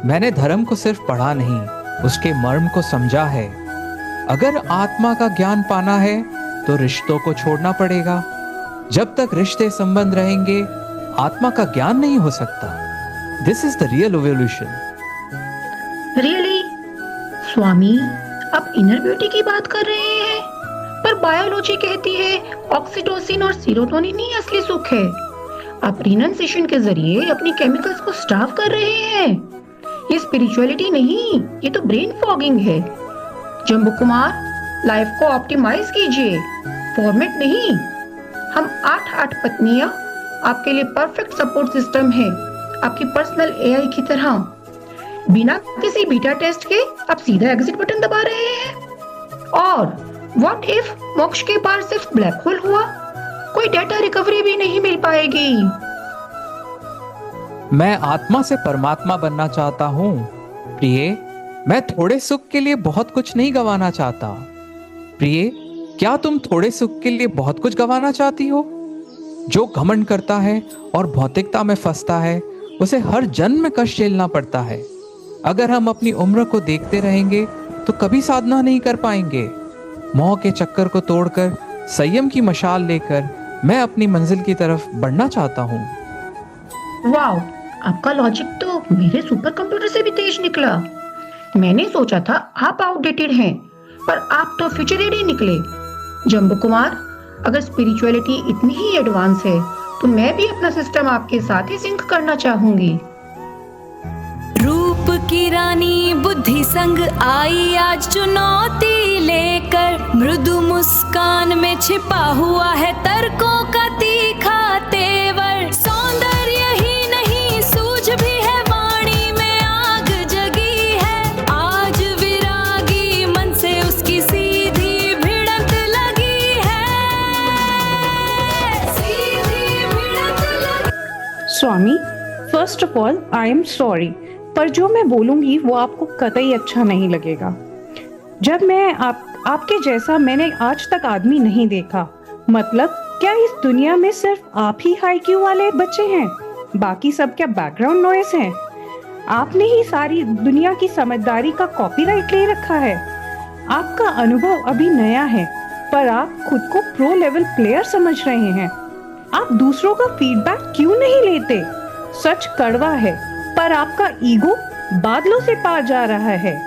मैंने धर्म को सिर्फ पढ़ा नहीं, उसके मर्म को समझा है। अगर आत्मा का ज्ञान पाना है तो रिश्तों को छोड़ना पड़ेगा। जब तक रिश्ते संबंध रहेंगे आत्मा का ज्ञान नहीं हो सकता। This is the real evolution. Really? Swami, आप इनर ब्यूटी की बात कर रहे हैं, पर बायोलॉजी कहती है ऑक्सीटोसिन और सीरोटोनिन ही असली सुख है। आप रिनंसिएशन के जरिए अपनी केमिकल्स को स्टार्व कर रहे हैं। ये स्पिरिचुअलिटी नहीं, ये तो ब्रेन फॉगिंग है। जम्बू कुमार, लाइफ को ऑप्टिमाइज कीजिए, फॉर्मेट नहीं। हम 8 पत्नियां आपके लिए परफेक्ट सपोर्ट सिस्टम है, आपकी पर्सनल एआई की तरह। बिना किसी बीटा टेस्ट के आप सीधा एग्जिट बटन दबा रहे हैं। और व्हाट इफ मोक्ष के पार सिर्फ ब्लैक होल हुआ? कोई डेटा रिकवरी भी नहीं मिल पाएगी। मैं आत्मा से परमात्मा बनना चाहता हूँ प्रिय। मैं थोड़े सुख के लिए बहुत कुछ नहीं गंवाना चाहता। प्रिय, क्या तुम थोड़े सुख के लिए बहुत कुछ गंवाना चाहती हो? जो घमंड करता है और भौतिकता में फंसता है उसे हर जन्म में कष्ट झेलना पड़ता है। अगर हम अपनी उम्र को देखते रहेंगे तो कभी साधना नहीं कर पाएंगे। मोह के चक्कर को तोड़कर संयम की मशाल लेकर मैं अपनी मंजिल की तरफ बढ़ना चाहता हूँ। वाओ, आपका लॉजिक तो मेरे सुपर कंप्यूटर से भी तेज निकला। मैंने सोचा था आप आउटडेटेड हैं, पर आप तो फ्यूचर रेडी निकले। जम्बू कुमार, अगर स्पिरिचुअलिटी इतनी ही एडवांस है तो मैं भी अपना सिस्टम आपके साथ ही सिंक करना चाहूंगी। रूप की रानी बुद्धि संग आई आज चुनौती लेकर, मृदु मुस्कान में छिपा हुआ है तर्कों का तीखा तेवर। सौंदर्य ही नहीं सूझ भी है, वाणी में आग जगी है। आज विरागी मन से उसकी सीधी भिड़ंत लगी है, सीधी भिड़ंत लगी। Swami, first of all I am sorry, पर जो मैं बोलूंगी वो आपको कतई अच्छा नहीं लगेगा। जब मैं आपके जैसा मैंने आज तक आदमी नहीं देखा। मतलब क्या इस दुनिया में सिर्फ आप ही हाई क्यू वाले बच्चे हैं? बाकी सब क्या बैकग्राउंड नॉइस हैं? आपने ही सारी दुनिया की समझदारी का कॉपीराइट ले रखा है। आपका अनुभव अभी नया है, पर आप खुद को प्रो लेवल प्लेयर समझ रहे हैं। आप दूसरों का फीडबैक क्यों नहीं लेते? सच कड़वा है, पर आपका ईगो बादलों से पार जा रहा है।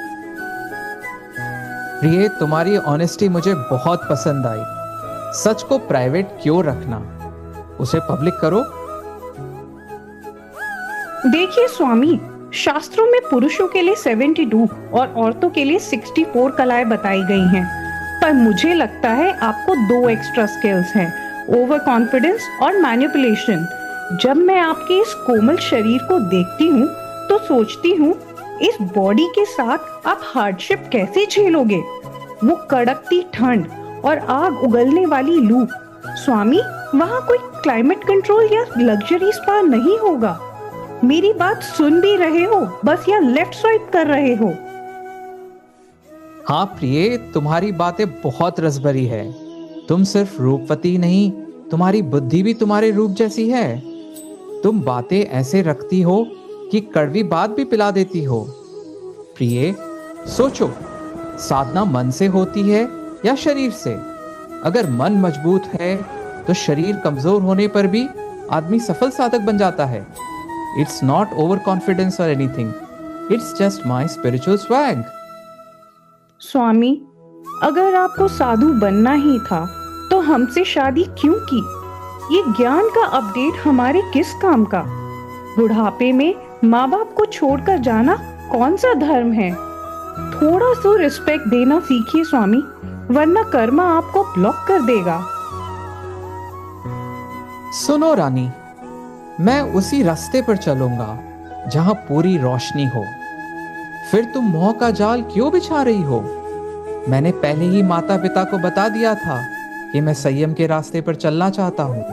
प्रिय, तुम्हारी ऑनेस्टी मुझे बहुत पसंद आई। सच को प्राइवेट क्यों रखना, उसे पब्लिक करो। देखिए स्वामी, शास्त्रों में पुरुषों के लिए 72 और औरतों के लिए 64 कलाएं बताई गई हैं, पर मुझे लगता है आपको 2 एक्स्ट्रा स्किल्स हैं, ओवर कॉन्फिडेंस और मैनिपुलेशन। जब मैं आपके इस कोमल शरीर को देखती हूँ तो सोचती हूँ इस बॉडी के साथ आप हार्डशिप कैसे झेलोगे? वो कड़कती ठंड और आग उगलने वाली लू। स्वामी, वहाँ कोई क्लाइमेट कंट्रोल या लग्जरी स्पा नहीं होगा। मेरी बात सुन भी रहे हो बस, या लेफ्ट स्वाइप कर रहे हो? हाँ प्रिय, तुम्हारी बातें बहुत रसभरी है। तुम सिर्फ रूपवती नहीं, तुम्हारी बुद्धि भी तुम्हारे रूप जैसी है। तुम बातें ऐसे रखती हो कि कड़वी बात भी पिला देती हो। प्रिय, सोचो, साधना मन से होती है या शरीर से? अगर मन मजबूत है तो शरीर कमजोर होने पर भी आदमी सफल साधक बन जाता है। इट्स नॉट ओवर कॉन्फिडेंस और anything, it's just my spiritual swag. Swami, अगर आपको साधु बनना ही था तो हमसे शादी क्यों की? ये ज्ञान का अपडेट हमारे किस काम का? बुढ़ापे में माँ बाप को छोड़कर जाना कौन सा धर्म है? थोड़ा सा रिस्पेक्ट देना सीखिए स्वामी, वरना कर्मा आपको ब्लॉक कर देगा। सुनो रानी, मैं उसी रास्ते पर चलूंगा जहां पूरी रोशनी हो। फिर तुम मोह का जाल क्यों बिछा रही हो? मैंने पहले ही माता पिता को बता दिया था कि मैं संयम के रास्ते पर चलना चाहता हूँ।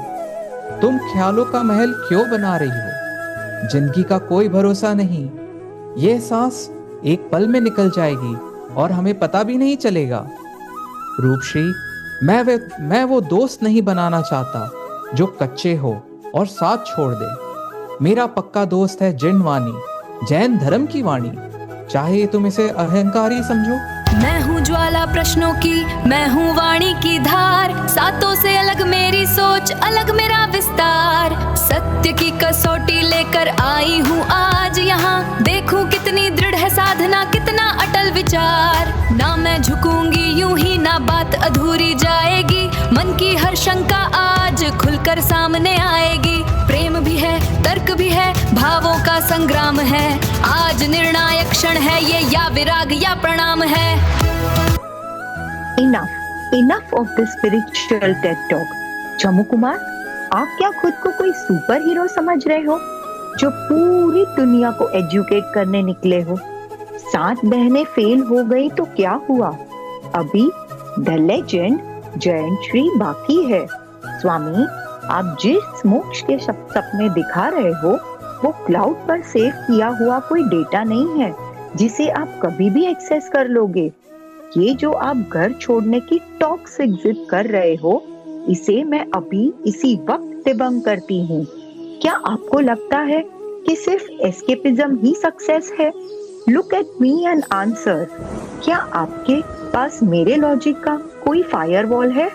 तुम ख्यालों का महल क्यों बना रही हो? जिंदगी का कोई भरोसा नहीं। यह सांस एक पल में निकल जाएगी और हमें पता भी नहीं चलेगा। रूपश्री, मैं वो दोस्त नहीं बनाना चाहता जो कच्चे हो और साथ छोड़ दे। मेरा पक्का दोस्त है जिनवानी, जैन धर्म की वाणी। चाहे तुम इसे अहंकारी समझो। मैं हूँ ज्वाला प्रश्नों की, मैं हूँ वाणी की धार। सातों से अलग मेरी सोच, अलग मेरा विस्तार। सत्य की कसौटी लेकर आई हूँ आज यहाँ। देखूं कितनी दृढ़ है साधना, कितना अटल विचार। ना मैं झुकूंगी यूं ही, ना बात अधूरी जाएगी। मन की हर शंका आज खुलकर सामने आएगी। प्रेम भी है, तर्क भी है, भावों का संग्राम है। आज निर्णायक क्षण है ये, या विराग या प्रणाम है। Enough of this spiritual TED talk. Jammu Kumar, आप क्या खुद को कोई सुपर हीरो समझ रहे हो जो पूरी दुनिया को एजुकेट करने निकले हो? 7 बहनें फेल हो गई तो क्या हुआ? अभी द लेजेंड जयंतश्री बाकी है। स्वामी, आप जिस मोक्ष के सपने दिखा रहे हो वो क्लाउड पर सेव किया हुआ कोई डेटा नहीं है जिसे आप कभी भी एक्सेस कर लोगे। ये जो आप घर छोड़ने की टॉक्सिक जिद कर रहे हो, इसे मैं अभी इसी वक्त डिबंक करती हूँ। क्या आपको लगता है कि सिर्फ एस्केपिज्म ही सक्सेस है? Look at me and answer. क्या आपके पास मेरे लॉजिक का कोई फायरवॉल है?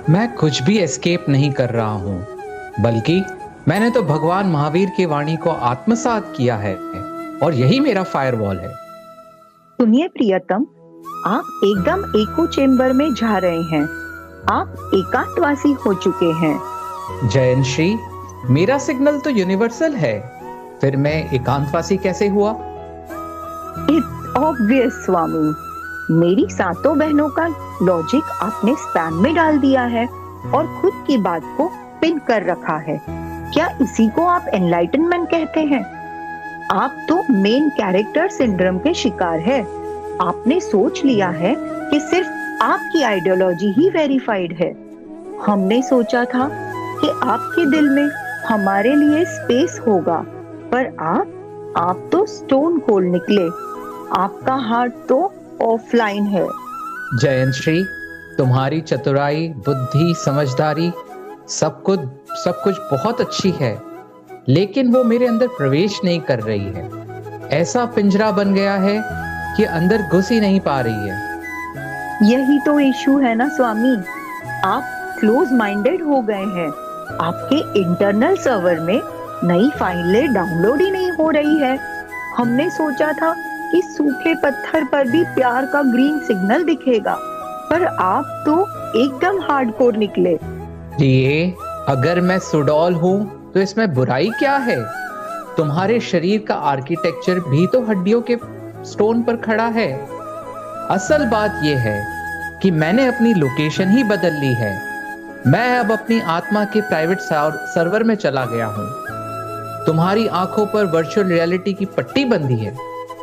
मैं कुछ भी एस्केप नहीं कर रहा हूँ, बल्कि मैंने तो भगवान महावीर की वाणी को आत्मसात किया है और यही मेरा फायरवॉल है। सुनिए प्रियतम, आप एकदम एको चेम्बर में जा रहे हैं। आप एकांतवासी हो चुके हैं। जयंतश्री, मेरा सिग्नल तो यूनिवर्सल है, फिर मैं एकांतवासी कैसे हुआ? इट्स ऑब्वियस स्वामी, मेरी 7 बहनों का लॉजिक आपने स्पैम में डाल दिया है और खुद की बात को पिन कर रखा है। क्या इसी को आप एनलाइटनमेंट कहते हैं? आप तो मेन कैरेक्टर सिंड्रोम के शिकार है। आपने सोच लिया है कि सिर्फ आपकी आइडियोलॉजी ही वेरीफाइड है। हमने सोचा था कि आपके दिल में हमारे लिए स्पेस होगा, पर आप तो स्टोन कोल्ड निकले। आपका हार्ट तो ऑफलाइन है। जयंतश्री, तुम्हारी चतुराई, बुद्धि, समझदारी सब कुछ बहुत अच्छी है, लेकिन वो मेरे अंदर प्रवेश नहीं कर रही है। ऐसा पिंजरा बन गया है कि अंदर घुस ही नहीं पा रही है। यही तो इशू है ना स्वामी, आप क्लोज माइंडेड हो गए हैं। आपके इंटरनल सर्वर में नई फाइलें डाउनलोड ही नहीं हो रही है। हमने सोचा था कि सूखे पत्थर पर भी प्यार का ग्रीन सिग्नल दिखेगा, पर आप तो एकदम हार्डकोर निकले। ये अगर मैं सुडौल हूँ तो इसमें बुराई क्या है? तुम्हारे शरीर का आर्किटेक्चर भी तो हड्डियों के स्टोन पर खड़ा है। असल बात यह है कि मैंने अपनी लोकेशन ही बदल ली है। मैं अब अपनी आत्मा के प्राइवेट सर्वर में चला गया हूँ। तुम्हारी आंखों पर वर्चुअल रियलिटी की पट्टी बंधी है,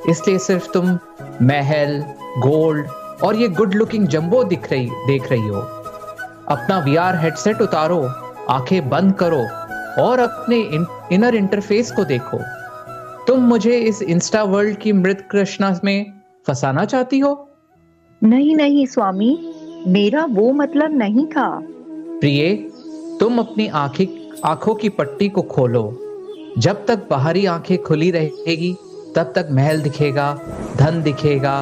इसलिए सिर्फ तुम महल, गोल्ड और ये गुड लुकिंग जंबो देख रही हो। अपना VR हेडसेट उतारो, आंखें बंद करो और अपने इनर इंटरफेस को देखो। तुम मुझे इस इंस्टा वर्ल्ड की मृत कृष्णा में फंसाना चाहती हो? नहीं स्वामी, मेरा वो मतलब नहीं था। प्रिय, तुम अपनी आंखों की पट्टी को खोलो। जब तक बाहरी आंखें खुली रहेगी तब तक महल दिखेगा, धन दिखेगा,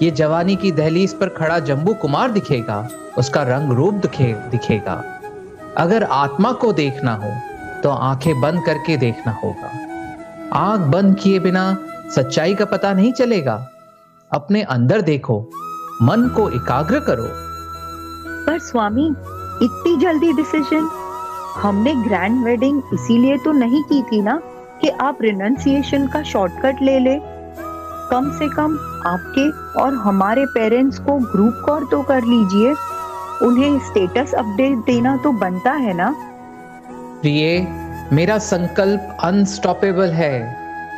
ये जवानी की दहलीज पर खड़ा जम्बू कुमार दिखेगा, उसका रंग रूप दिखेगा। अगर आत्मा को देखना हो तो आंखें बंद करके देखना होगा। आंख बंद किए बिना सच्चाई का पता नहीं चलेगा। अपने अंदर देखो, मन को एकाग्र करो। पर स्वामी, इतनी जल्दी डिसीजन? हमने ग्रैंड वेडिंग इसीलिए तो नहीं की थी ना कि आप रिनंसिएशन का शॉर्टकट ले ले। कम से कम आपके और हमारे पेरेंट्स को ग्रुप कॉल तो कर लीजिए। उन्हें स्टेटस अपडेट देना तो बनता है ना। प्रिय, मेरा संकल्प अनस्टॉपेबल है।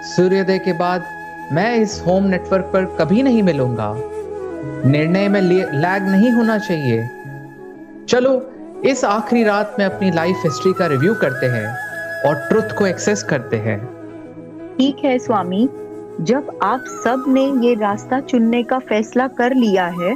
सूर्योदय के बाद मैं इस होम नेटवर्क पर कभी नहीं मिलूंगा। निर्णय में लैग नहीं होना चाहिए। चलो इस आखिरी रात में अपनी लाइफ हिस्ट्री का रिव्यू करते हैं और ट्रुथ को एक्सेस करते हैं। ठीक है स्वामी, जब आप सब ने ये रास्ता चुनने का फैसला कर लिया है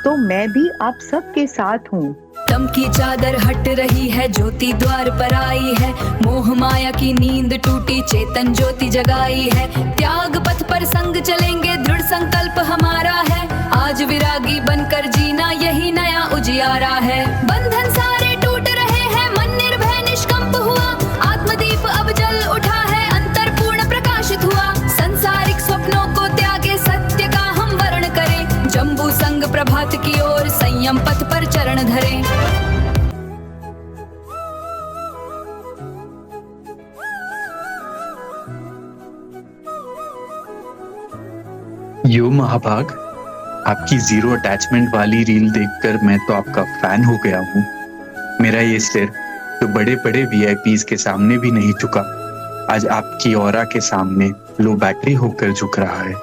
तो मैं भी आप सब के साथ हूँ। तम की चादर हट रही है, ज्योति द्वार पर आई है, मोह माया की नींद टूटी, चेतन ज्योति जगाई है। त्याग पथ पर संग चलेंगे, दृढ़ संकल्प हमारा है, आज विरागी बनकर जीना यही नया उजियारा है। बंधन सारे टूट रहे हैं, मन निर्भय निष्कंप हुआ, आत्मदीप अब जल उठा है, अंतर पूर्ण प्रकाशित हुआ। संसारिक स्वप्नों को त्यागे, सत्य का हम वर्ण करें, जम्बू संग प्रभात की ओर संयम पथ पर चरण धरें। यो महाभाग, आपकी जीरो अटैचमेंट वाली रील देखकर मैं तो आपका फैन हो गया हूँ। मेरा ये सिर तो बड़े बड़े वीआईपीज के सामने भी नहीं झुका, आज आपकी ऑरा के सामने लो बैटरी होकर झुक रहा है।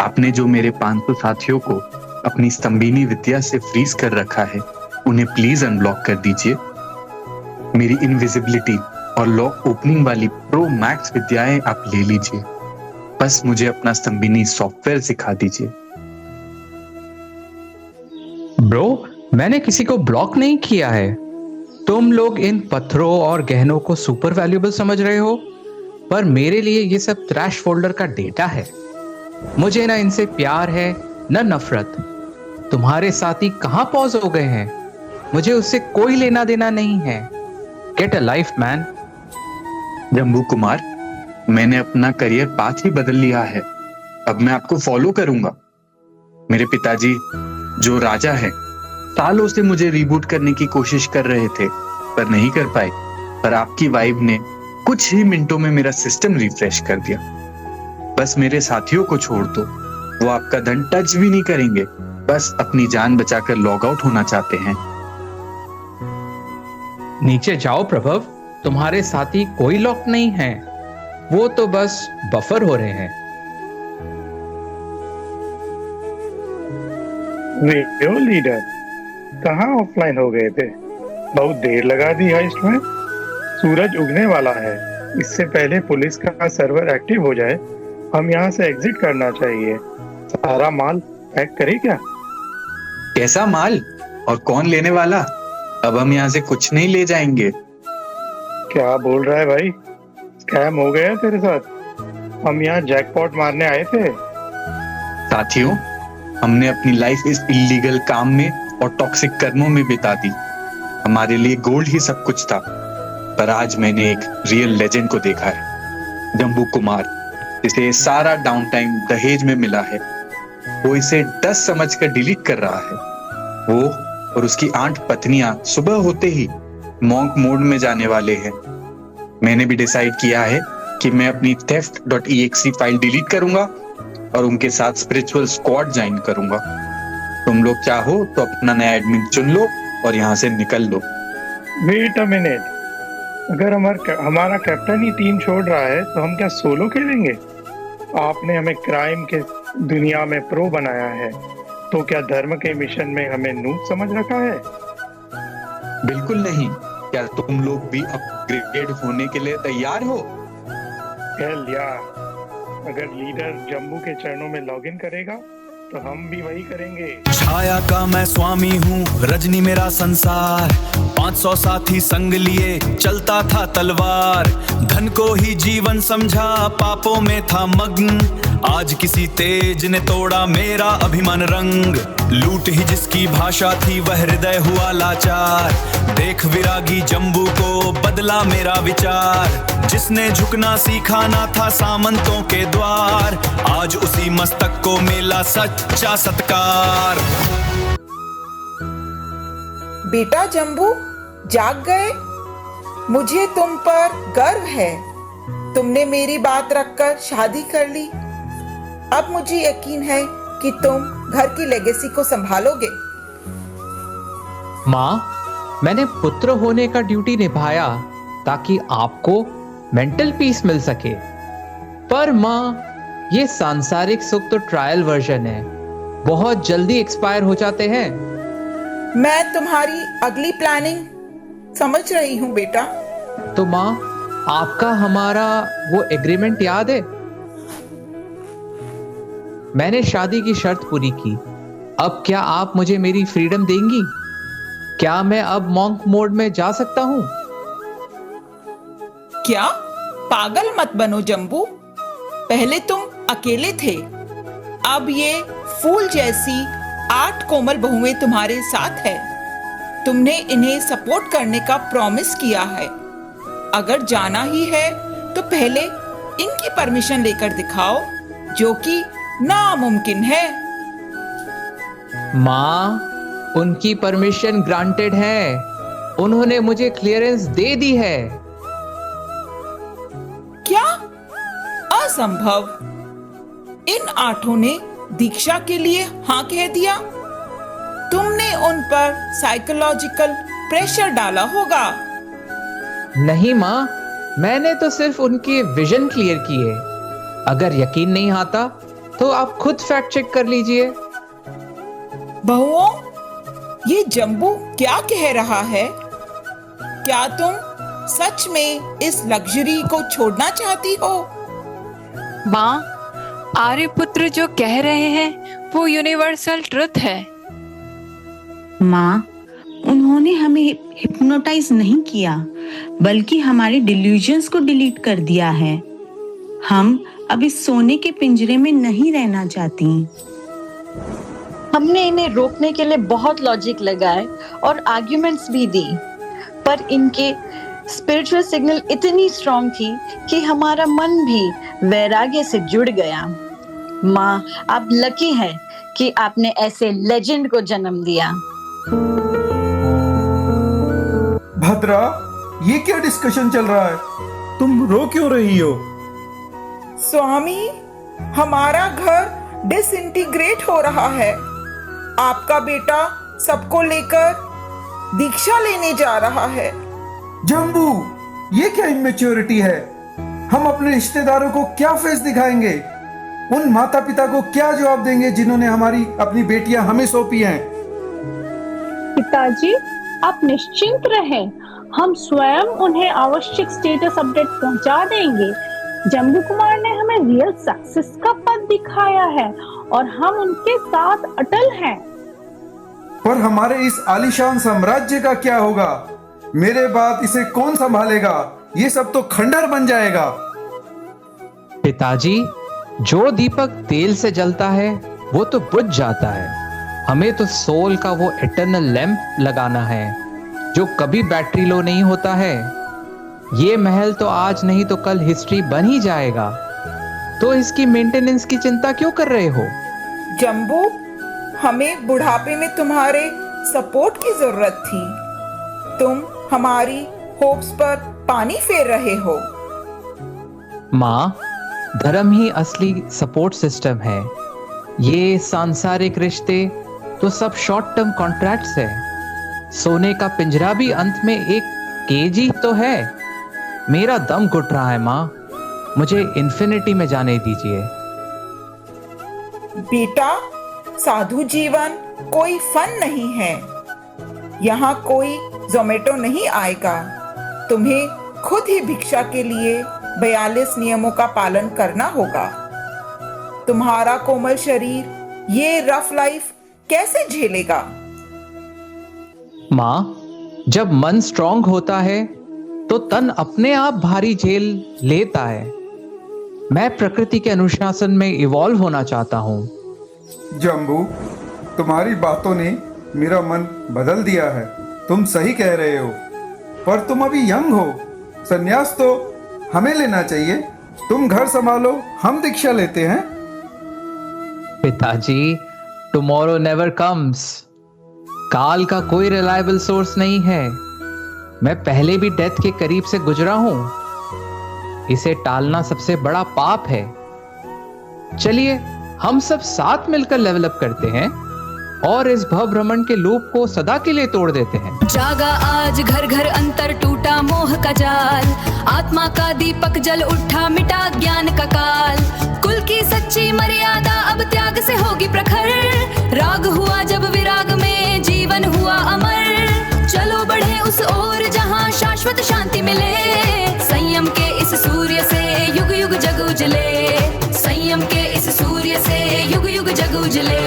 आपने जो मेरे 500 साथियों को अपनी स्तंभिनी विद्या से फ्रीज कर रखा है, उन्हें प्लीज अनब्लॉक कर दीजिए। मेरी इनविजिबिलिटी और लॉक ओपनिंग वाली प्रो मैक्स विद्याएं आप ले लीजिए, बस मुझे अपना स्तंभिनी सॉफ्टवेयर सिखा दीजिए। ब्रो, मैंने किसी को ब्लॉक नहीं किया है। तुम लोग इन पत्थरों और गहनों को सुपर वैल्यूएबल समझ रहे हो, पर मेरे लिए ये सब ट्रैश फोल्डर का डेटा है। मुझे ना इनसे प्यार है न नफरत। तुम्हारे साथी कहां पॉज हो गए हैं, मुझे उससे कोई लेना देना नहीं है। Get a life man. Jambu Kumar, मैंने अपना करियर पाथ ही बदल लिया है, अब मैं आपको फॉलो करूंगा। मेरे पिताजी जो राजा है, सालों से मुझे रिबूट करने की कोशिश कर रहे थे पर नहीं कर पाए, पर आपकी वाइब ने कुछ ही मिनटों में मेरा सिस्टम रिफ्रेश कर दिया। बस मेरे साथियों को छोड़ दो, वो आपका धन टच भी नहीं करेंगे, बस अपनी जान बचाकर लॉग आउट होना चाहते हैं। नीचे जाओ प्रभव, तुम्हारे साथी कोई लॉक नहीं है, वो तो बस बफर हो रहे हैं। वीडियो लीडर कहाँ ऑफलाइन हो गए थे? बहुत देर लगा दी हाइस्ट में। सूरज उगने वाला है, इससे पहले पुलिस का सर्वर एक्टिव हो जाए हम यहाँ से एग्जिट करना चाहिए। सारा माल पैक करे क्या? कैसा माल और कौन लेने वाला? अब हम यहाँ से कुछ नहीं ले जाएंगे। क्या बोल रहा है भाई? स्कैम हो गया तेरे साथ? हम यहाँ जैकपॉट मारने आए थे। साथियों, हमने अपनी लाइफ इस इल्लीगल काम में और टॉक्सिक कर्मों में बिता दी। हमारे लिए गोल्ड ही सब कुछ था, पर आज मैंने एक रियल लेजेंड को देखा है, जम्बू कुमार, जिसे सारा डाउन टाइम दहेज में मिला है। वो इसे 10 समझकर डिलीट कर रहा है। वो और उसकी 8 पत्नियां सुबह होते ही मॉन्क मोड में जाने वाले हैं। मैंने भी डिसाइड किया है कि मैं अपनी theft.exe फाइल डिलीट करूंगा और उनके साथ स्पिरिचुअल स्क्वाड ज्वाइन करूंगा। तुम लोग चाहो तो अपना नया एडमिन चुन लो और यहाँ से निकल लो। वेट अ मिनट, अगर हमारा कैप्टन ही टीम छोड़ रहा है तो हम क्या सोलो खेलेंगे? आपने हमें क्राइम के दुनिया में प्रो बनाया है, तो क्या धर्म के मिशन में हमें नूब समझ रखा है? बिल्कुल नहीं। क्या तुम लोग भी अपग्रेड होने के लिए तैयार हो? अगर लीडर जम्बू के चरणों में लॉगिन करेगा तो हम भी वही करेंगे। छाया का मैं स्वामी हूँ, रजनी मेरा संसार, 500 साथी संग लिए चलता था तलवार, धन को ही जीवन समझा पापों में था मग्न, आज किसी तेज ने तोड़ा मेरा अभिमान रंग, लूट ही जिसकी भाषा थी वह हृदय हुआ लाचार, देख विरागी जम्बू को बदला मेरा विचार, जिसने झुकना सीखा ना था सामंतों के द्वार, आज उसी मस्तक को मिला सच्चा सत्कार। बेटा जम्बू, जाग गए? मुझे तुम पर गर्व है। तुमने मेरी बात रखकर शादी कर ली। अब मुझे यकीन है कि तुम घर की लेगेसी को संभालोगे। माँ, मैंने पुत्र होने का ड्यूटी निभाया ताकि आपको मेंटल पीस मिल सके। पर माँ, ये सांसारिक सुख तो ट्रायल वर्जन है, बहुत जल्दी एक्सपायर हो जाते हैं। मैं तुम्हारी अगली प्लानिंग समझ रही हूँ बेटा। तो माँ, आपका हमारा वो एग्रीमेंट याद है? मैंने शादी की शर्त पूरी की। अब क्या आप मुझे मेरी फ्रीडम देंगी? क्या मैं अब मॉन्क मोड में जा सकता हूँ? क्या? पागल मत बनो जम्बू। पहले तुम अकेले थे, अब ये फूल जैसी 8 कोमल बहुएं तुम्हारे साथ है। तुमने इन्हें सपोर्ट करने का प्रॉमिस किया है। अगर जाना ही है तो पहले इनकी परमिशन लेकर दिखाओ, जो कि नामुमकिन है। माँ, उनकी परमिशन ग्रांटेड है। उन्होंने मुझे क्लियरेंस दे दी है। क्या? असंभव। इन 8 ने दीक्षा के लिए हाँ कह दिया। तुमने उन पर साइकोलॉजिकल प्रेशर डाला होगा। नहीं माँ, मैंने तो सिर्फ उनके विजन क्लियर किए। अगर यकीन नहीं आता तो आप खुद फैक्ट चेक कर लीजिए। बहुओं, ये जम्बू क्या कह रहा है? क्या तुम सच में इस लग्जरी को छोड़ना चाहती हो? माँ, आर्यपुत्र जो कह रहे हैं वो यूनिवर्सल ट्रुथ है। माँ, उन्होंने हमें हिप्नोटाइज नहीं किया, बल्कि हमारे डिल्यूजन्स को डिलीट कर दिया है। हम अब इस सोने के पिंजरे में नहीं रहना चाहती। हमने इन्हें रोकने के लिए बहुत लॉजिक लगाए और आर्ग्यूमेंट्स भी दी, पर इनके स्पिरिचुअल सिग्नल इतनी स्ट्रांग थी कि हमारा मन भी वैराग्य से जुड़ गया। माँ, आप लकी हैं कि आपने ऐसे लेजेंड को जन्म दिया। भद्रा, ये क्या डिस्कशन चल रहा है? तुम रो क्यों रही हो? स्वामी, हमारा घर डिसइंटीग्रेट हो रहा है। आपका बेटा सबको लेकर दीक्षा लेने जा रहा है। जम्बू, ये क्या इमेच्योरिटी है? हम अपने रिश्तेदारों को क्या फेस दिखाएंगे? उन माता पिता को क्या जवाब देंगे जिन्होंने हमारी अपनी बेटियां हमें सौंपी हैं? पिताजी, आप निश्चिंत रहें, हम स्वयं उन्हें आवश्यक स्टेटस अपडेट पहुंचा देंगे। जम्बू कुमार ने हमें रियल सक्सेस का पथ दिखाया है और हम उनके साथ अटल हैं। पर हमारे इस आलीशान साम्राज्य का क्या होगा? मेरे बाद इसे कौन संभालेगा? ये सब तो खंडर बन जाएगा। पिताजी, जो दीपक तेल से जलता है वो तो बुझ जाता है। हमें तो सोल का वो इटर्नल लैंप लगाना है जो कभी बैटरी लो नहीं होता है। ये महल तो आज नहीं तो कल हिस्ट्री बन ही जाएगा, तो इसकी मेंटेनेंस की चिंता क्यों कर रहे हो? जम्बू, हमें बुढ़ापे में तुम्हारे सपोर्ट की जरूरत थी। तुम हमारी होप्स पर पानी फेर रहे हो। माँ, धर्म ही असली सपोर्ट सिस्टम है। ये सांसारिक रिश्ते तो सब शॉर्ट टर्म कॉन्ट्रैक्ट्स है। सोने का पिंजरा भी अंत में एक केज ही तो है। मेरा दम घुट रहा है माँ, मुझे इन्फिनिटी में जाने दीजिए। बेटा, साधु जीवन कोई फन नहीं है। यहाँ कोई जोमेटो नहीं आएगा। तुम्हें खुद ही भिक्षा के लिए 42 नियमों का पालन करना होगा। तुम्हारा कोमल शरीर ये रफ लाइफ कैसे झेलेगा? माँ, जब मन स्ट्रांग होता है तो तन अपने आप भारी झेल लेता है। मैं प्रकृति के अनुशासन में इवॉल्व होना चाहता हूँ। जम्बू, तुम्हारी बातों ने मेरा मन बदल दिया है। तुम सही कह रहे हो, पर तुम अभी यंग हो। संन्यास तो हमें लेना चाहिए। तुम घर संभालो, हम दीक्षा लेते हैं। पिताजी, टुमारो नेवर कम्स। काल का कोई रिलायबल सोर्स नहीं है। मैं पहले भी डेथ के करीब से गुजरा हूं। इसे टालना सबसे बड़ा पाप है। चलिए, हम सब साथ मिलकर लेवल अप करते हैं। और इस भवभ्रमण के लूप को सदा के लिए तोड़ देते हैं। जागा आज घर घर अंतर, टूटा मोह का जाल, आत्मा का दीपक जल उठा, मिटा ज्ञान का काल। कुल की सच्ची मर्यादा अब त्याग से होगी प्रखर, राग हुआ जब विराग में जीवन हुआ अमर। चलो बढ़े उस ओर जहां शाश्वत शांति मिले, संयम के इस सूर्य से युग युग जग उजले, संयम के इस सूर्य से युग युग जग उजले।